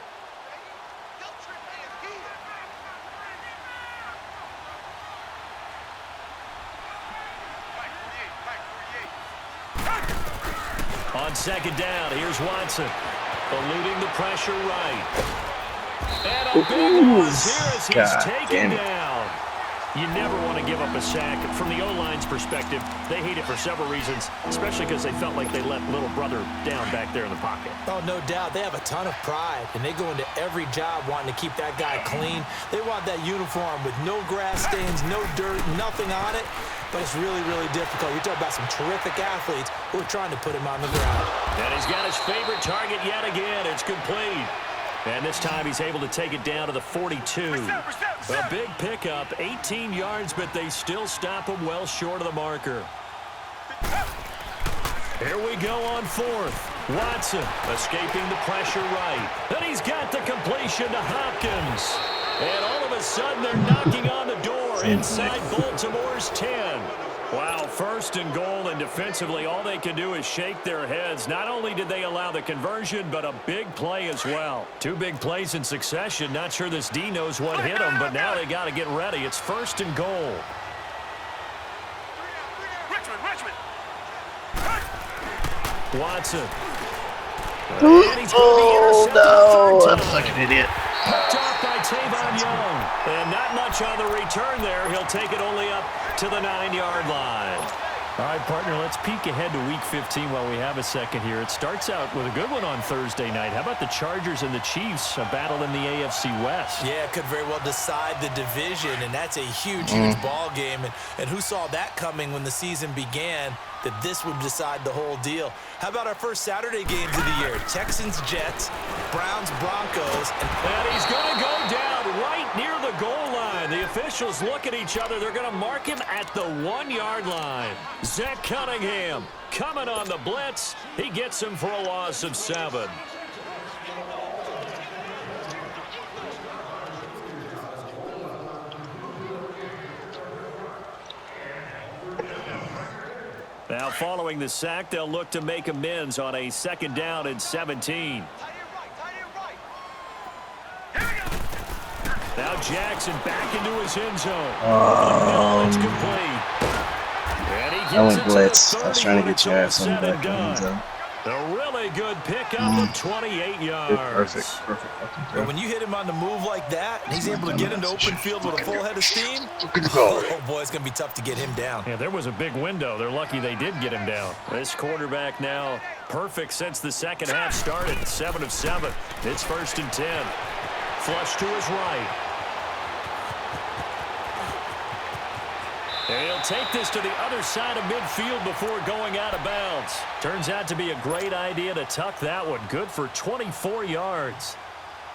S1: On 2nd down, here's Watson. Eluding the pressure right. And a big one here as he's taken down. You never want to give up a sack. From the O-line's perspective, they hate it for several reasons, especially because they felt like they let little brother down back there in the pocket.
S4: Oh, no doubt. They have a ton of pride, and they go into every job wanting to keep that guy clean. They want that uniform with no grass stains, no dirt, nothing on it. But it's really, really difficult. You're talking about some terrific athletes who are trying to put him on the ground.
S1: And he's got his favorite target yet again. It's complete. And this time he's able to take it down to the 42. A big pickup, 18 yards, but they still stop him well short of the marker. Here we go on 4th. Watson escaping the pressure right. And he's got the completion to Hopkins. And all of a sudden they're knocking on the door inside Baltimore's 10. Wow, 1st and goal, and defensively all they can do is shake their heads. Not only did they allow the conversion, but a big play as well. 2 big plays in succession. Not sure this D knows what hit him, but now they got to get ready. It's 1st and goal. Watson.
S2: Oh, no. That's like an idiot.
S1: Picked off by Tavon Young. And not much on the return there. He'll take it only up to the 9-yard line. All right, partner, let's peek ahead to Week 15 while we have a second here. It starts out with a good one on Thursday night. How about the Chargers and the Chiefs, a battle in the AFC West?
S4: Yeah, it could very well decide the division, and that's a huge ball game. And who saw that coming when the season began, that this would decide the whole deal? How about our first Saturday games of the year? Texans, Jets, Browns, Broncos.
S1: And he's going to go down right near the goal line. The officials look at each other. They're going to mark him at the 1-yard line. Zach Cunningham coming on the blitz. He gets him for a loss of 7. Now, following the sack, they'll look to make amends on a 2nd down and 17. Now Jackson back into his end zone. It's complete. And he
S3: I
S1: gets
S3: went
S1: it
S3: blitz.
S1: to the
S3: I was
S1: 30
S3: trying to
S1: when
S3: get
S1: it's
S3: your
S1: all
S3: ass on
S1: said
S3: the
S1: and
S3: back end
S1: done.
S3: zone.
S1: A really good pickup of 28 yards.
S3: Perfect fucking
S4: But
S3: throw.
S4: when you hit him on the move like that, and he's able to get into open field with a full head of steam, oh boy, it's going to be tough to get him down.
S1: Yeah, there was a big window. They're lucky they did get him down. This quarterback now perfect since the second half started. 7 of 7. It's 1st and 10. Flush to his right. And he'll take this to the other side of midfield before going out of bounds. Turns out to be a great idea to tuck that one. Good for 24 yards.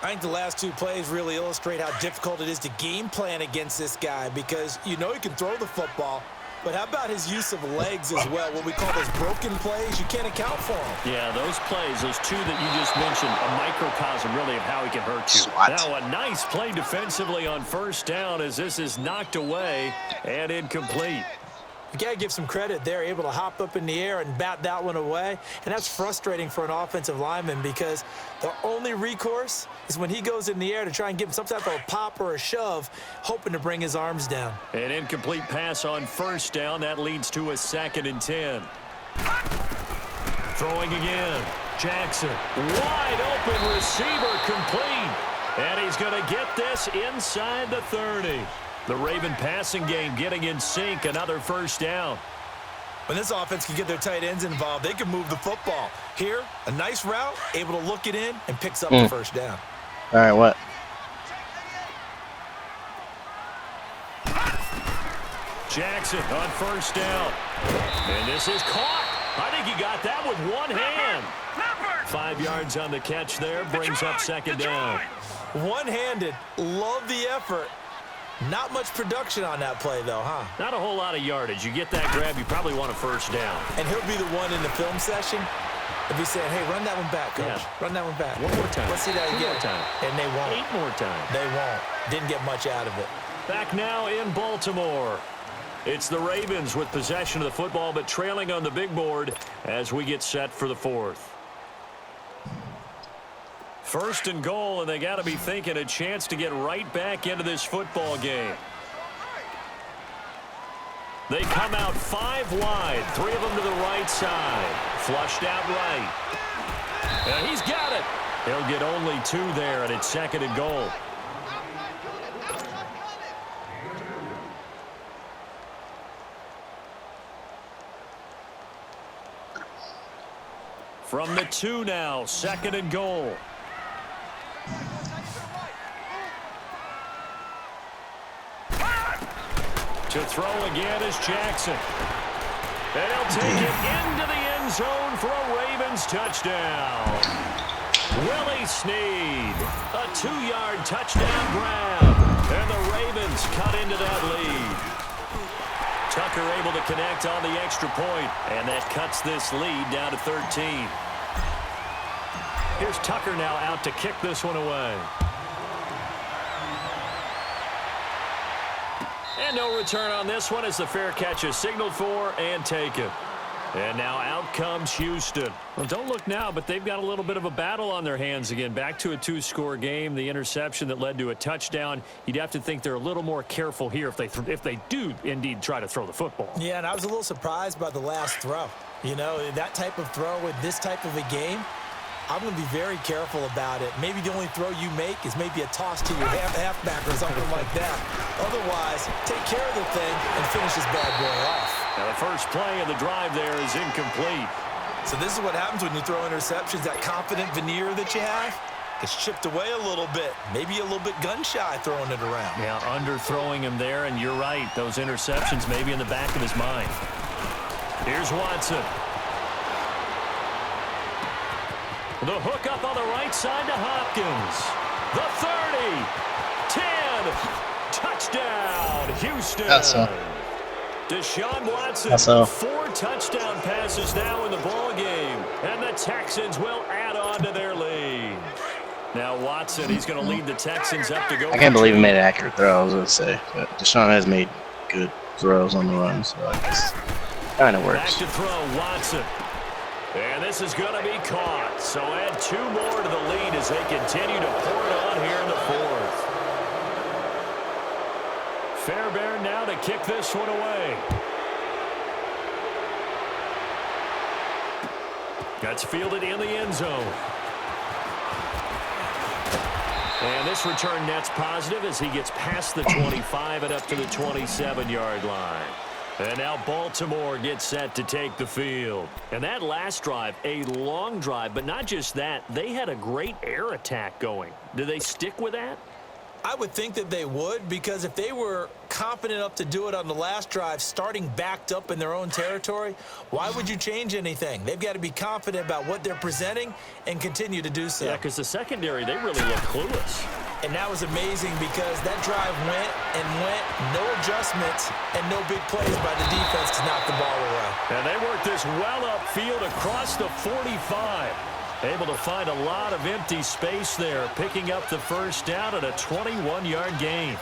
S4: I think the last 2 plays really illustrate how difficult it is to game plan against this guy, because you know he can throw the football, but how about his use of legs as well? What we call those broken plays, you can't account for them.
S1: Yeah, those plays, those 2 that you just mentioned, a microcosm really of how he can hurt you.
S2: Swat.
S1: Now a nice play defensively on 1st down as this is knocked away and incomplete.
S4: You got to give some credit. They're able to hop up in the air and bat that one away. And that's frustrating for an offensive lineman, because the only recourse is when he goes in the air to try and give him some type of a pop or a shove, hoping to bring his arms down.
S1: An incomplete pass on 1st down. That leads to a 2nd and 10. Throwing again. Jackson. Wide open receiver, complete. And he's going to get this inside the 30. The Raven passing game getting in sync. Another 1st down.
S4: When this offense can get their tight ends involved, they can move the football. Here, a nice route, able to look it in, and picks up the 1st down.
S3: All right, what?
S1: Jackson on 1st down. And this is caught. I think he got that with one hand. 5 yards on the catch there. Brings up 2nd down.
S4: One-handed. Love the effort. Not much production on that play, though, huh?
S1: Not a whole lot of yardage. You get that grab, you probably want a 1st down.
S4: And he'll be the one in the film session. He'll be saying, hey, run that one back, coach.
S1: Yeah.
S4: Run that one back.
S1: One more time.
S4: Let's see that
S1: Two
S4: again.
S1: more time.
S4: And they won't.
S1: 8 more times.
S4: They won't. Didn't get much out of it.
S1: Back now in Baltimore. It's the Ravens with possession of the football, but trailing on the big board as we get set for the 4th. 1st and goal, and they got to be thinking a chance to get right back into this football game. They come out 5 wide, 3 of them to the right side. Flushed out right. And he's got it. He'll get only 2 there, and it's 2nd and goal. From the 2 now, 2nd and goal. To throw again is Jackson. And he'll take it into the end zone for a Ravens touchdown. Willie Snead, a 2-yard touchdown grab. And the Ravens cut into that lead. Tucker able to connect on the extra point, and that cuts this lead down to 13. Here's Tucker now out to kick this one away. And no return on this one as the fair catch is signaled for and taken. And now out comes Houston. Well, don't look now, but they've got a little bit of a battle on their hands again. Back to a 2-score game. The interception that led to a touchdown. You'd have to think they're a little more careful here if they do indeed try to throw the football.
S4: Yeah, and I was a little surprised by the last throw. You know, that type of throw with this type of a game, I'm going to be very careful about it. Maybe the only throw you make is maybe a toss to your halfback or something like that. Otherwise, take care of the thing and finish this bad boy off.
S1: Now the first play of the drive there is incomplete.
S4: So this is what happens when you throw interceptions. That confident veneer that you have gets chipped away a little bit. Maybe a little bit gun-shy throwing it around.
S1: Yeah, underthrowing him there, and you're right. Those interceptions may be in the back of his mind. Here's Watson. The hook up on the right side to Hopkins. The 30, 10, touchdown, Houston.
S3: That's so.
S1: Deshaun Watson,
S3: That's so.
S1: 4 touchdown passes now in the ball game, and the Texans will add on to their lead. Now Watson, he's going to lead the Texans up to go.
S2: I can't believe he made an accurate throw, I was going to say. But Deshaun has made good throws on the run, so I guess kind of
S1: Back
S2: works.
S1: to throw, Watson. And this is going to be caught. So add 2 more to the lead as they continue to pour it on here in the 4th. Fairbairn now to kick this one away. That's fielded in the end zone. And this return net's positive as he gets past the 25 and up to the 27-yard line. And now Baltimore gets set to take the field. And that last drive, a long drive, but not just that, they had a great air attack going. Do they stick with that?
S4: I would think that they would, because if they were confident enough to do it on the last drive, starting backed up in their own territory, why would you change anything? They've got to be confident about what they're presenting and continue to do so.
S1: Yeah, because the secondary, they really look clueless.
S4: And that was amazing because that drive went and went, no adjustments, and no big plays by the defense to knock the ball away.
S1: And they worked this well upfield across the 45. Able to find a lot of empty space there, picking up the first down at a 21-yard gain.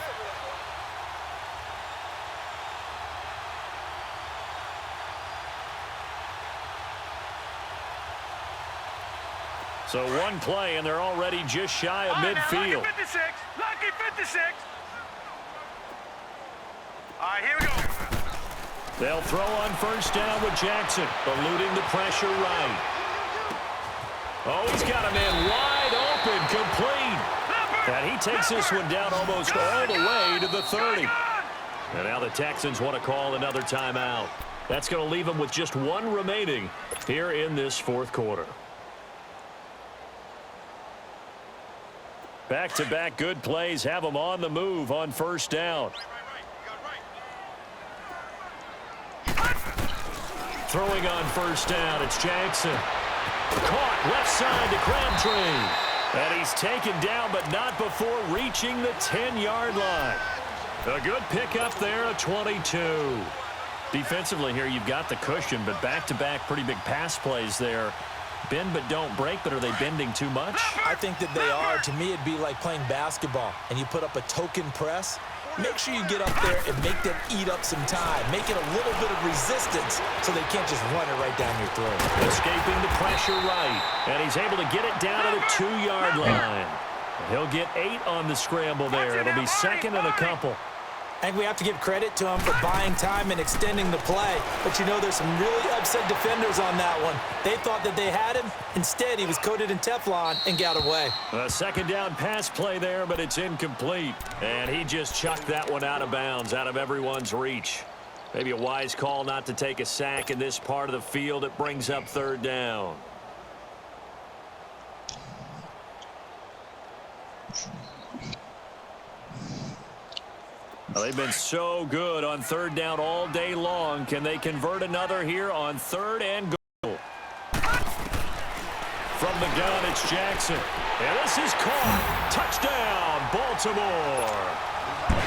S1: So one play, and they're already just shy of midfield.
S5: Lucky 56. Lucky 56. All right, here we go.
S1: They'll throw on first down with Jackson, eluding the pressure right. Oh, he's got a man wide open, complete. And he takes this one down almost all the way to the 30. And now the Texans want to call another timeout. That's going to leave them with just 1 remaining here in this 4th quarter. Back-to-back good plays have them on the move on first down. Throwing on first down, it's Jackson. Caught left side to Crabtree. And he's taken down, but not before reaching the 10-yard line. A good pickup there, a 22. Defensively here, you've got the cushion, but back-to-back pretty big pass plays there. Bend but don't break, but are they bending too much?
S4: I think that they are. To me, it'd be like playing basketball, and you put up a token press. Make sure you get up there and make them eat up some time. Make it a little bit of resistance so they can't just run it right down your throat.
S1: Escaping the pressure right, and he's able to get it down to the 2-yard line. He'll get 8 on the scramble there. It'll be second and a couple.
S4: I think we have to give credit to him for buying time and extending the play. But, you know, there's some really upset defenders on that one. They thought that they had him. Instead, he was coated in Teflon and got away.
S1: A second down pass play there, but it's incomplete. And he just chucked that one out of bounds, out of everyone's reach. Maybe a wise call not to take a sack in this part of the field. It brings up 3rd down. Well, they've been so good on 3rd down all day long. Can they convert another here on 3rd and goal? From the gun, it's Jackson. And this is caught. Touchdown, Baltimore.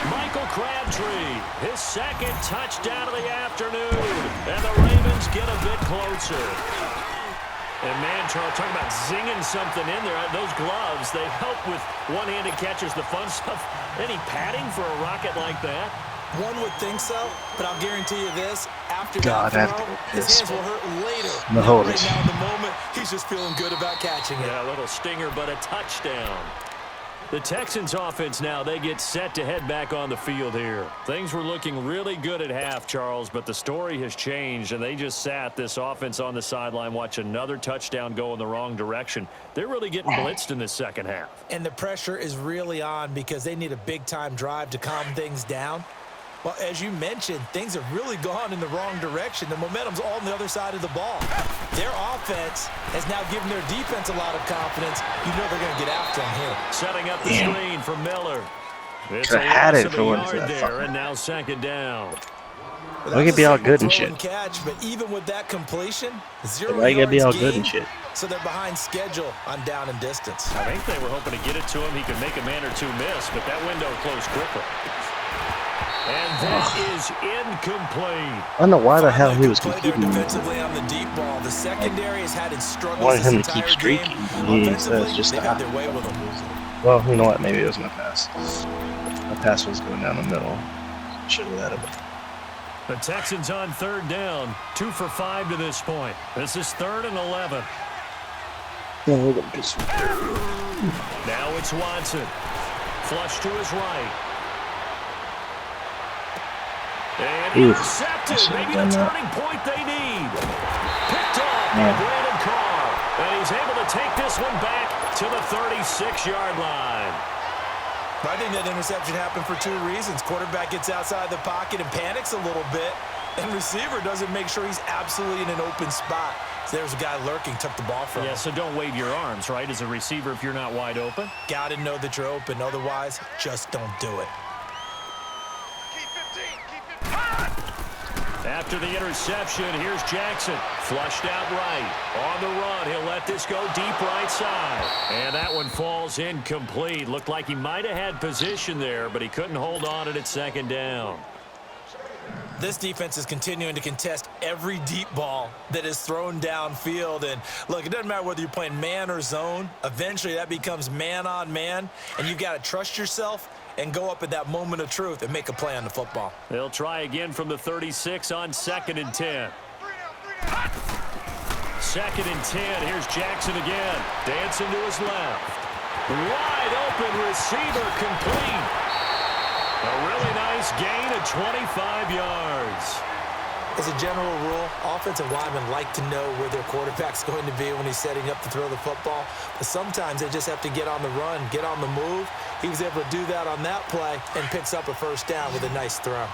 S1: Michael Crabtree, his 2nd touchdown of the afternoon. And the Ravens get a bit closer. And, man, Charles, talking about zinging something in there. Those gloves, they help with one-handed catches, the fun stuff. Any padding for a rocket like that?
S4: One would think so, but I'll guarantee you this. After
S2: God,
S4: that throw, his hands will hurt later.
S2: No, hold it.
S4: Right now, in the moment, he's just feeling good about catching it.
S1: Yeah, a little stinger, but a touchdown. The Texans offense now, they get set to head back on the field here. Things were looking really good at half, Charles, but the story has changed, and they just sat this offense on the sideline, watch another touchdown go in the wrong direction. They're really getting blitzed in the second half.
S4: And the pressure is really on because they need a big-time drive to calm things down. Well, as you mentioned, things have really gone in the wrong direction. The momentum's all on the other side of the ball. Their offense has now given their defense a lot of confidence. You know they're going to get after them here.
S1: Setting up the screen for Miller. It's
S2: Could've
S1: a
S2: had
S1: loss
S2: it
S1: of
S2: if
S1: a
S2: it wasn't for
S1: yard
S2: that
S1: there, and now second down.
S4: Well,
S2: Why
S4: that
S2: could
S4: was
S2: be
S4: a
S2: all
S4: simple
S2: good and
S4: throw
S2: shit?
S4: catch, but even with that completion, 0
S2: Why you gotta be
S4: yards
S2: all good and
S4: gained,
S2: shit?
S4: so they're behind schedule on down and distance.
S1: I think they were hoping to get it to him. He could make a man or two miss, but that window closed quickly. And that is incomplete.
S2: I don't know why the hell he was
S4: Finally, play there
S2: competing.
S4: defensively on the deep ball. The secondary has had its struggles
S2: Wanted
S4: this
S2: him to keep
S4: entire
S2: streaking.
S4: game.
S2: He
S4: Offensively,
S2: says just
S4: they've
S2: stop.
S4: had their way with them.
S2: Well, you know what? Maybe it was my pass. My pass was going down the middle. Should have let him.
S1: The Texans on third down, 2 for 5 to this point. This is 3rd and 11. Now it's Watson. Flush to his right. And intercepted. Maybe the turning point they need. Picked off by Brandon Carr. And he's able to take this one back to the 36-yard line.
S4: I think that interception happened for 2 reasons. Quarterback gets outside the pocket and panics a little bit, and receiver doesn't make sure he's absolutely in an open spot. So there's a guy lurking, took the ball from him.
S1: Yeah, so don't wave your arms, right, as a receiver if you're not wide open.
S4: Got to know that you're open. Otherwise, just don't do it.
S5: Keep 15. Keep 15.
S1: After the interception, here's Jackson. Flushed out right. On the run, he'll let this go deep right side. And that one falls incomplete. Looked like he might have had position there, but he couldn't hold on at second down.
S4: This defense is continuing to contest every deep ball that is thrown downfield. And, look, it doesn't matter whether you're playing man or zone. Eventually, that becomes man on man, and you've got to trust yourself and go up at that moment of truth and make a play on the football.
S1: They'll try again from the 36 on 2nd and 10. 2nd and 10. Here's Jackson again. Dancing to his left. Wide open receiver complete. A really nice gain of 25 yards.
S4: As a general rule, offensive linemen like to know where their quarterback's going to be when he's setting up to throw the football. But sometimes they just have to get on the run, get on the move. He was able to do that on that play and picks up a first down with a nice throw.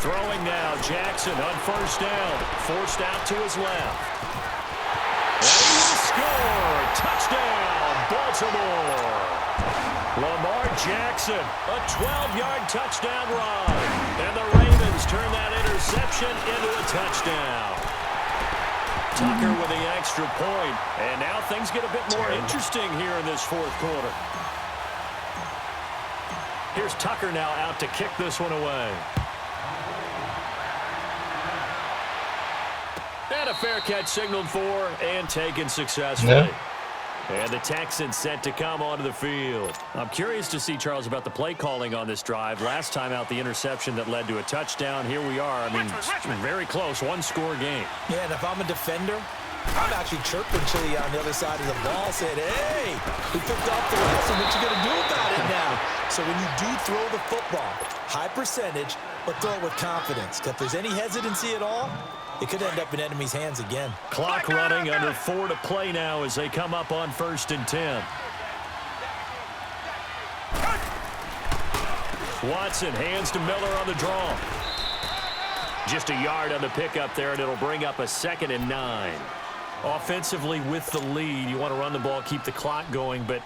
S1: Throwing now, Jackson on first down. Forced out to his left. And he will score. Touchdown, Baltimore. Lamar Jackson, a 12-yard touchdown run. And the Ravens turn that interception into a touchdown. Tucker with the extra point. And now things get a bit more interesting here in this 4th quarter. Here's Tucker now out to kick this one away. And a fair catch signaled for and taken successfully.
S2: Yeah.
S1: And the Texans set to come onto the field. I'm curious to see, Charles, about the play calling on this drive. Last time out, the interception that led to a touchdown. Here we are. I mean, very close, 1-score game.
S4: Yeah, and if I'm a defender, I'm actually chirping Chili on the other side of the ball, saying, hey, we picked off the whistle. What you going to do about it now? So when you do throw the football, high percentage, but throw it with confidence. If there's any hesitancy at all, it could end up in enemy's hands again.
S1: Clock running, under 4 to play now as they come up on 1st and 10. Watson hands to Miller on the draw. Just a yard on the pickup there, and it'll bring up a 2nd and 9. Offensively with the lead, you want to run the ball, keep the clock going, but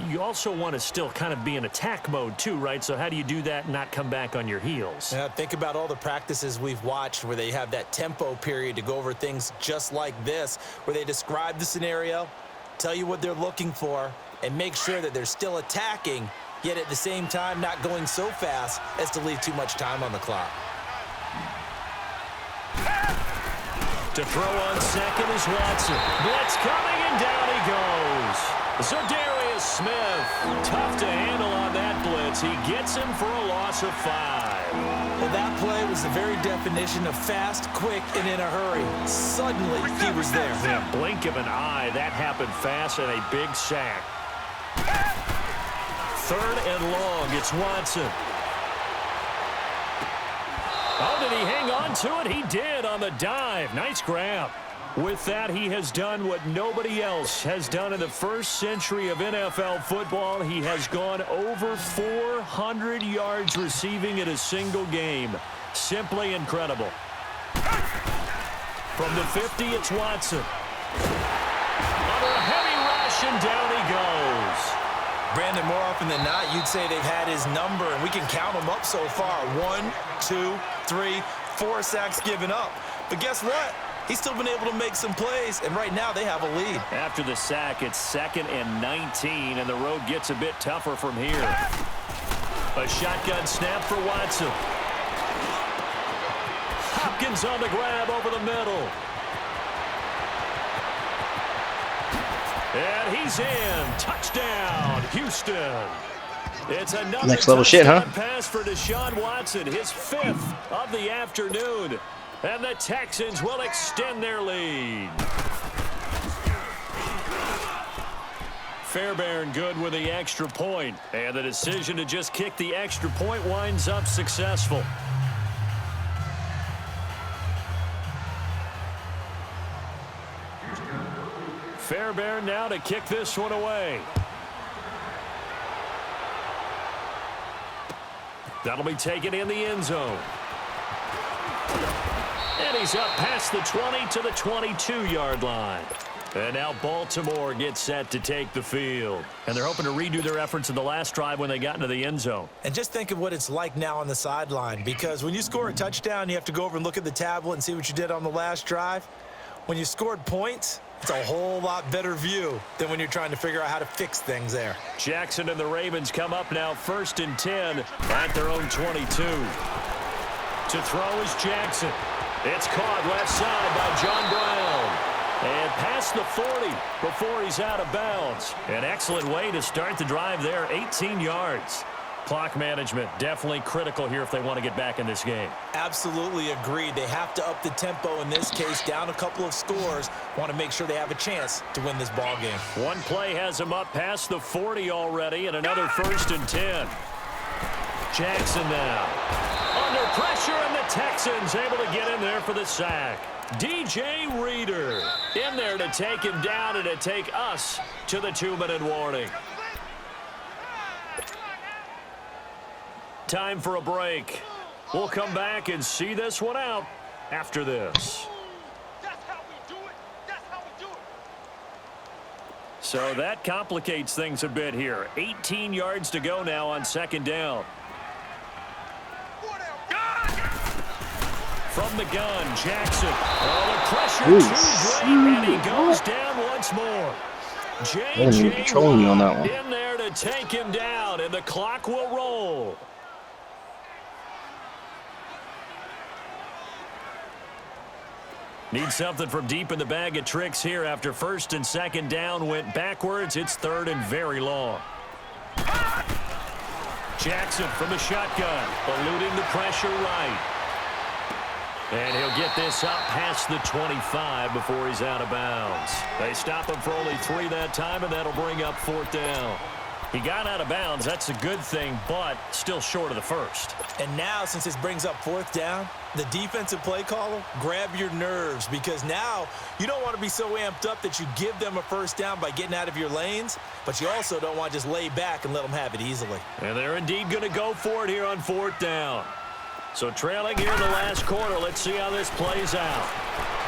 S1: you also want to still kind of be in attack mode too, right? So how do you do that and not come back on your heels?
S4: Yeah, think about all the practices we've watched where they have that tempo period to go over things just like this, where they describe the scenario, tell you what they're looking for, and make sure that they're still attacking, yet at the same time not going so fast as to leave too much time on the clock.
S1: To throw on second is Watson. Blitz coming, and down he goes. Za'Darius Smith, tough to handle on that blitz. He gets him for a loss of 5.
S4: Well, that play was the very definition of fast, quick, and in a hurry. Suddenly, he was there.
S1: Yeah, blink of an eye. That happened fast and a big sack. 3rd and long. It's Watson. Oh, did he hang on to it? He did on the dive. Nice grab. With that, he has done what nobody else has done in the first century of NFL football. He has gone over 400 yards receiving in a single game. Simply incredible. From the 50, it's Watson. Under a heavy rush, and down he goes.
S4: Brandon, more often than not, you'd say they've had his number, and we can count them up so far. 1, 2, 3, 4 sacks given up. But guess what? He's still been able to make some plays, and right now they have a lead.
S1: After the sack, it's 2nd and 19, and the road gets a bit tougher from here. A shotgun snap for Watson. Hopkins on the grab over the middle. And he's in. Touchdown, Houston. It's another
S2: next level shit, huh?
S1: Pass for Deshaun Watson, his 5th of the afternoon. And the Texans will extend their lead. Fairbairn good with the extra point. And the decision to just kick the extra point winds up successful. Fairbairn now to kick this one away. That'll be taken in the end zone. And he's up past the 20 to the 22-yard line. And now Baltimore gets set to take the field. And they're hoping to redo their efforts in the last drive when they got into the end zone.
S4: And just think of what it's like now on the sideline, because when you score a touchdown, you have to go over and look at the tablet and see what you did on the last drive. When you scored points, it's a whole lot better view than when you're trying to figure out how to fix things there.
S1: Jackson and the Ravens come up now 1st and 10 at their own 22. To throw is Jackson. It's caught left side by John Brown. And past the 40 before he's out of bounds. An excellent way to start the drive there, 18 yards. Clock management definitely critical here if they want to get back in this game.
S4: Absolutely agreed. They have to up the tempo in this case, down a couple of scores. Want to make sure they have a chance to win this ball game.
S1: One play has them up past the 40 already, and another 1st and 10. Jackson now. Under pressure, and the Texans able to get in there for the sack. DJ Reader in there to take him down and to take us to the 2-minute warning. Time for a break. We'll come back and see this one out after this.
S5: That's how we do it. That's how we do it.
S1: So that complicates things a bit here. 18 yards to go now on 2nd down. From the gun, Jackson. Oh, the pressure too great, and he goes down once more. J.J.
S2: controlling you on that one.
S1: In there to take him down, and the clock will roll. Need something from deep in the bag of tricks here after 1st and 2nd down went backwards. It's 3rd and very long. Jackson from the shotgun, eluding the pressure right. And he'll get this up past the 25 before he's out of bounds. They stop him for only 3 that time, and that'll bring up 4th down. He got out of bounds. That's a good thing, but still short of the 1st.
S4: And now, since this brings up 4th down, the defensive play caller, grab your nerves, because now you don't want to be so amped up that you give them a 1st down by getting out of your lanes, but you also don't want to just lay back and let them have it easily.
S1: And they're indeed going to go for it here on 4th down. So trailing here in the last quarter, let's see how this plays out.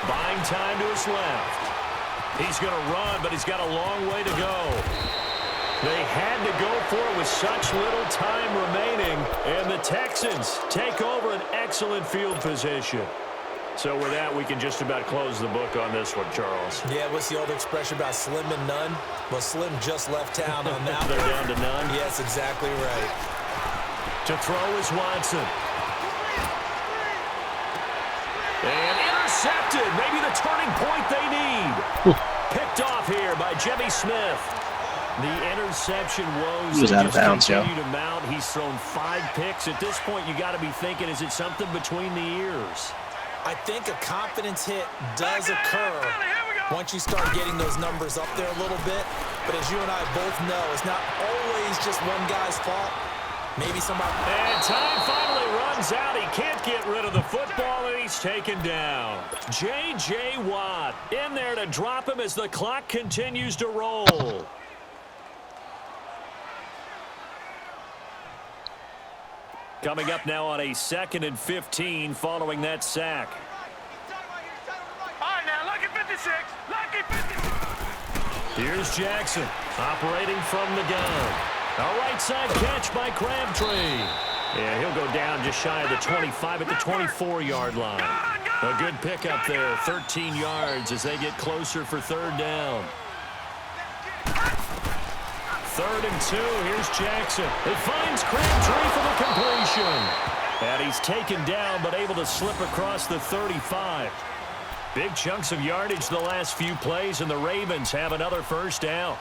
S1: Buying time to his left. He's going to run, but he's got a long way to go. They had to go for it with such little time remaining, and the Texans take over an excellent field position. So with that, we can just about close the book on this one, Charles.
S4: Yeah, what's the old expression about slim and none? Well, Slim just left town on that.
S1: They're down to none?
S4: Yes, exactly right.
S1: To throw is Watson. And intercepted. Maybe the turning point they need. Picked off here by Jimmy Smith. The interception woes.
S2: He was out of bounds,
S1: Joe. To mount. He's thrown 5 picks. At this point, you got to be thinking, is it something between the ears?
S4: I think a confidence hit does occur once you start getting those numbers up there a little bit. But as you and I both know, it's not always just one guy's fault. Maybe somebody...
S1: And time finally runs out. He can't get rid of the football, and he's taken down. J.J. Watt in there to drop him as the clock continues to roll. Coming up now on a 2nd and 15 following that sack.
S5: All right, now, lucky 56. Lucky 56.
S1: Here's Jackson operating from the gun. A right side catch by Crabtree. Yeah, he'll go down just shy of the 25 at the 24-yard line. A good pickup there, 13 yards as they get closer for 3rd down. 3rd and 2, here's Jackson. It finds Crabtree for the completion. And he's taken down but able to slip across the 35. Big chunks of yardage the last few plays, and the Ravens have another 1st down.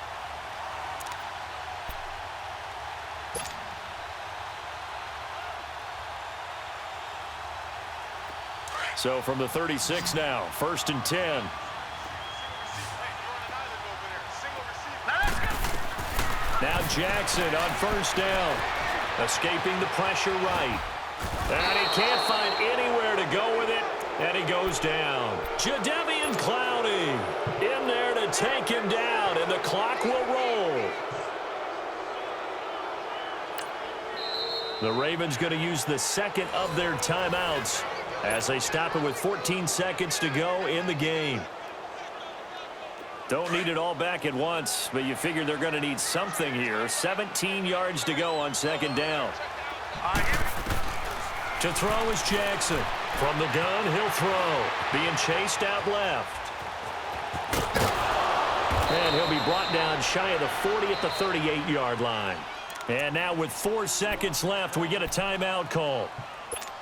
S1: So from the 36 now, 1st and 10. Now Jackson on 1st down. Escaping the pressure right. And he can't find anywhere to go with it. And he goes down. Jadeveon Clowney in there to take him down. And the clock will roll. The Ravens going to use the 2nd of their timeouts as they stop it with 14 seconds to go in the game. Don't need it all back at once, but you figure they're going to need something here. 17 yards to go on 2nd down. To throw is Jackson. From the gun, he'll throw. Being chased out left. And he'll be brought down shy of the 40 at the 38-yard line. And now with 4 seconds left, we get a timeout call.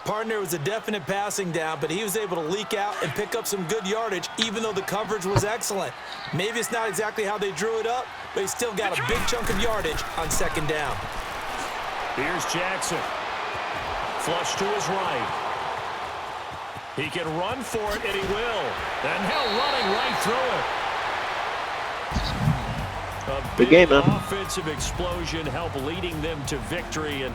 S4: Partner was a definite passing down, but he was able to leak out and pick up some good yardage, even though the coverage was excellent. Maybe it's not exactly how they drew it up, but he still got a big chunk of yardage on 2nd down.
S1: Here's Jackson. Flush to his right. He can run for it, and he will. And now running right through it. A big
S2: game, man.
S1: Offensive explosion help leading them to victory. And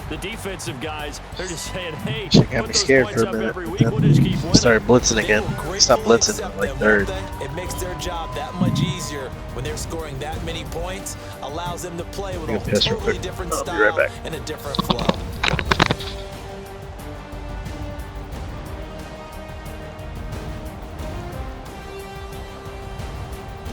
S1: the defensive guys, they're just saying, hey,
S2: Shit got me scared for a minute.
S1: We'll just keep winning.
S2: Started blitzing again. Stop blitzing
S4: Accept
S2: like
S4: that,
S2: 3rd.
S4: won't they? It makes their job that much easier when they're scoring that many points. Allows them to play with
S2: Take a
S4: a
S2: piss real
S4: totally
S2: quick.
S4: different
S2: I'll be
S4: style
S2: right back.
S4: and a different flow.